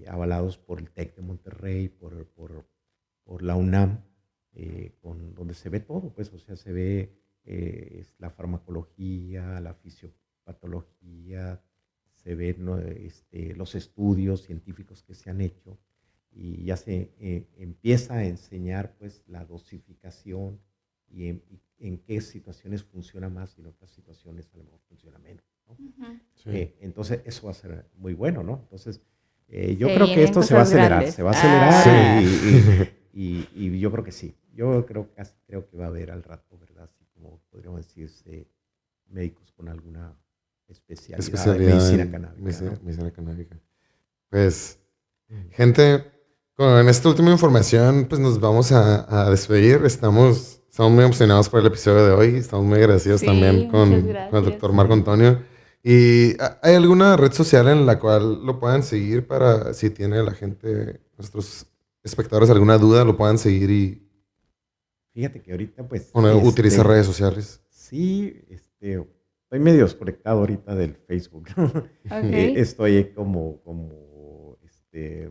Speaker 3: avalados por el TEC de Monterrey, por la UNAM, donde se ve todo, pues, o sea, se ve la farmacología, la fisiopatología, se ven, ¿no? Los estudios científicos que se han hecho y ya se empieza a enseñar pues la dosificación y en qué situaciones funciona más y en otras situaciones a lo mejor funciona menos, ¿no? Entonces eso va a ser muy bueno, ¿no? Entonces Yo
Speaker 1: Se
Speaker 3: creo que
Speaker 1: vienen
Speaker 3: esto se va a
Speaker 1: cosas
Speaker 3: acelerar,
Speaker 1: grandes.
Speaker 3: se va a acelerar
Speaker 1: Ah.
Speaker 3: y yo creo que sí. Yo creo que va a haber al rato, ¿verdad? Así como podríamos decirse, médicos con alguna especialidad en medicina canábica, ¿no?
Speaker 2: medicina canábica. Pues, gente, con esta última información, pues nos vamos a despedir. Estamos muy emocionados por el episodio de hoy. Estamos muy agradecidos
Speaker 1: Sí,
Speaker 2: también
Speaker 1: muchas
Speaker 2: con el
Speaker 1: gracias.
Speaker 2: doctor Marco Antonio. ¿Y hay alguna red social en la cual lo puedan seguir para si tiene la gente, nuestros espectadores, alguna duda, lo puedan seguir y
Speaker 3: Fíjate que ahorita, pues,
Speaker 2: utilizar redes sociales?
Speaker 3: sí, estoy medio desconectado ahorita del Facebook, ¿no?
Speaker 1: Ok.
Speaker 3: Estoy como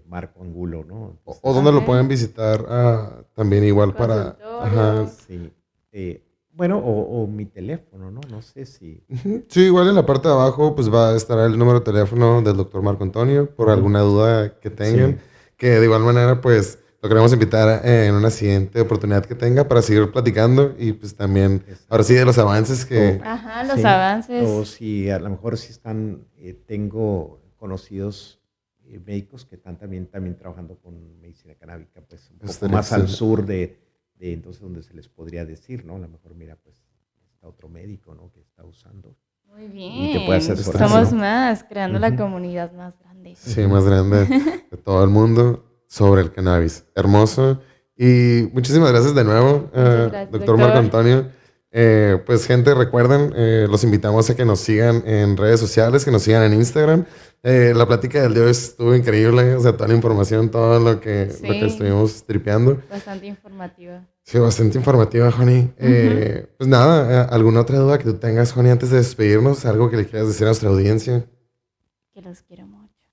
Speaker 3: Marco Angulo, ¿no?
Speaker 2: ¿O dónde lo
Speaker 1: Ok.
Speaker 2: pueden visitar también igual para... Ajá.
Speaker 1: Consultorios.
Speaker 3: Sí. Bueno, o mi teléfono, ¿no? No sé si...
Speaker 2: Ujú. Sí, igual en la parte de abajo pues va a estar el número de teléfono del doctor Marco Antonio por
Speaker 3: Ujú.
Speaker 2: alguna duda que tengan,
Speaker 3: Sí.
Speaker 2: que de igual manera pues lo queremos invitar en una siguiente oportunidad que tenga para seguir platicando y pues también ahora sí de los avances que...
Speaker 1: Ajá, los
Speaker 3: Sí.
Speaker 1: avances.
Speaker 3: O si a lo mejor si están, tengo conocidos médicos que están también trabajando con medicina canábica, pues un poco
Speaker 2: Estaría
Speaker 3: más al
Speaker 2: excelente.
Speaker 3: sur de entonces donde se les podría decir, ¿no? A lo mejor, mira, pues está otro médico, ¿no? Que está usando.
Speaker 1: Muy
Speaker 3: Y te puede
Speaker 1: bien.
Speaker 3: asesorar,
Speaker 1: Somos
Speaker 3: ¿no?
Speaker 1: más, creando la
Speaker 3: Ujú.
Speaker 1: comunidad más grande.
Speaker 2: Sí, más grande de todo el mundo sobre el cannabis. Hermoso. Y muchísimas gracias de nuevo,
Speaker 1: Muchas gracias,
Speaker 2: doctor Marco
Speaker 1: doctor.
Speaker 2: Antonio. Pues gente, recuerden, los invitamos a que nos sigan en redes sociales, que nos sigan en Instagram. La plática del día de hoy estuvo increíble, o sea, toda la información, todo lo que
Speaker 1: Sí.
Speaker 2: estuvimos tripeando.
Speaker 1: Bastante informativa.
Speaker 2: Sí, bastante informativa, Juani. Pues nada, ¿alguna otra duda que tú tengas, Juani, antes de despedirnos? ¿Algo que le quieras decir a nuestra audiencia?
Speaker 1: Que los quiero mucho.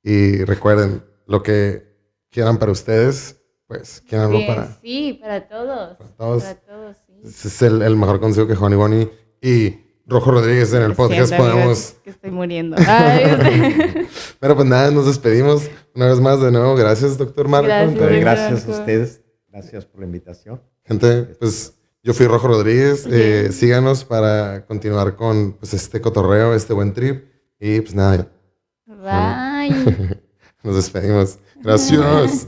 Speaker 2: Y recuerden, lo que quieran para ustedes, pues quieranlo
Speaker 1: Bien,
Speaker 2: para
Speaker 1: sí, para todos.
Speaker 2: todos.
Speaker 1: Para todos, sí.
Speaker 2: Ese es el mejor consejo que Juani Boni y Rojo Rodríguez en el
Speaker 1: Lo
Speaker 2: podcast
Speaker 1: siento, amigos,
Speaker 2: podemos...
Speaker 1: es que estoy muriendo. Ay,
Speaker 2: Pero pues nada, nos despedimos. Una vez más, de nuevo, gracias, doctor Marco.
Speaker 1: Gracias.
Speaker 3: Pero
Speaker 1: Muy
Speaker 3: gracias a
Speaker 1: Marco.
Speaker 3: ustedes, gracias por la invitación.
Speaker 2: Gente, pues yo fui Rojo Rodríguez.
Speaker 1: Ok.
Speaker 2: Síganos para continuar con pues, este cotorreo, este buen trip. Y pues nada,
Speaker 1: bye.
Speaker 2: nos despedimos. Gracias.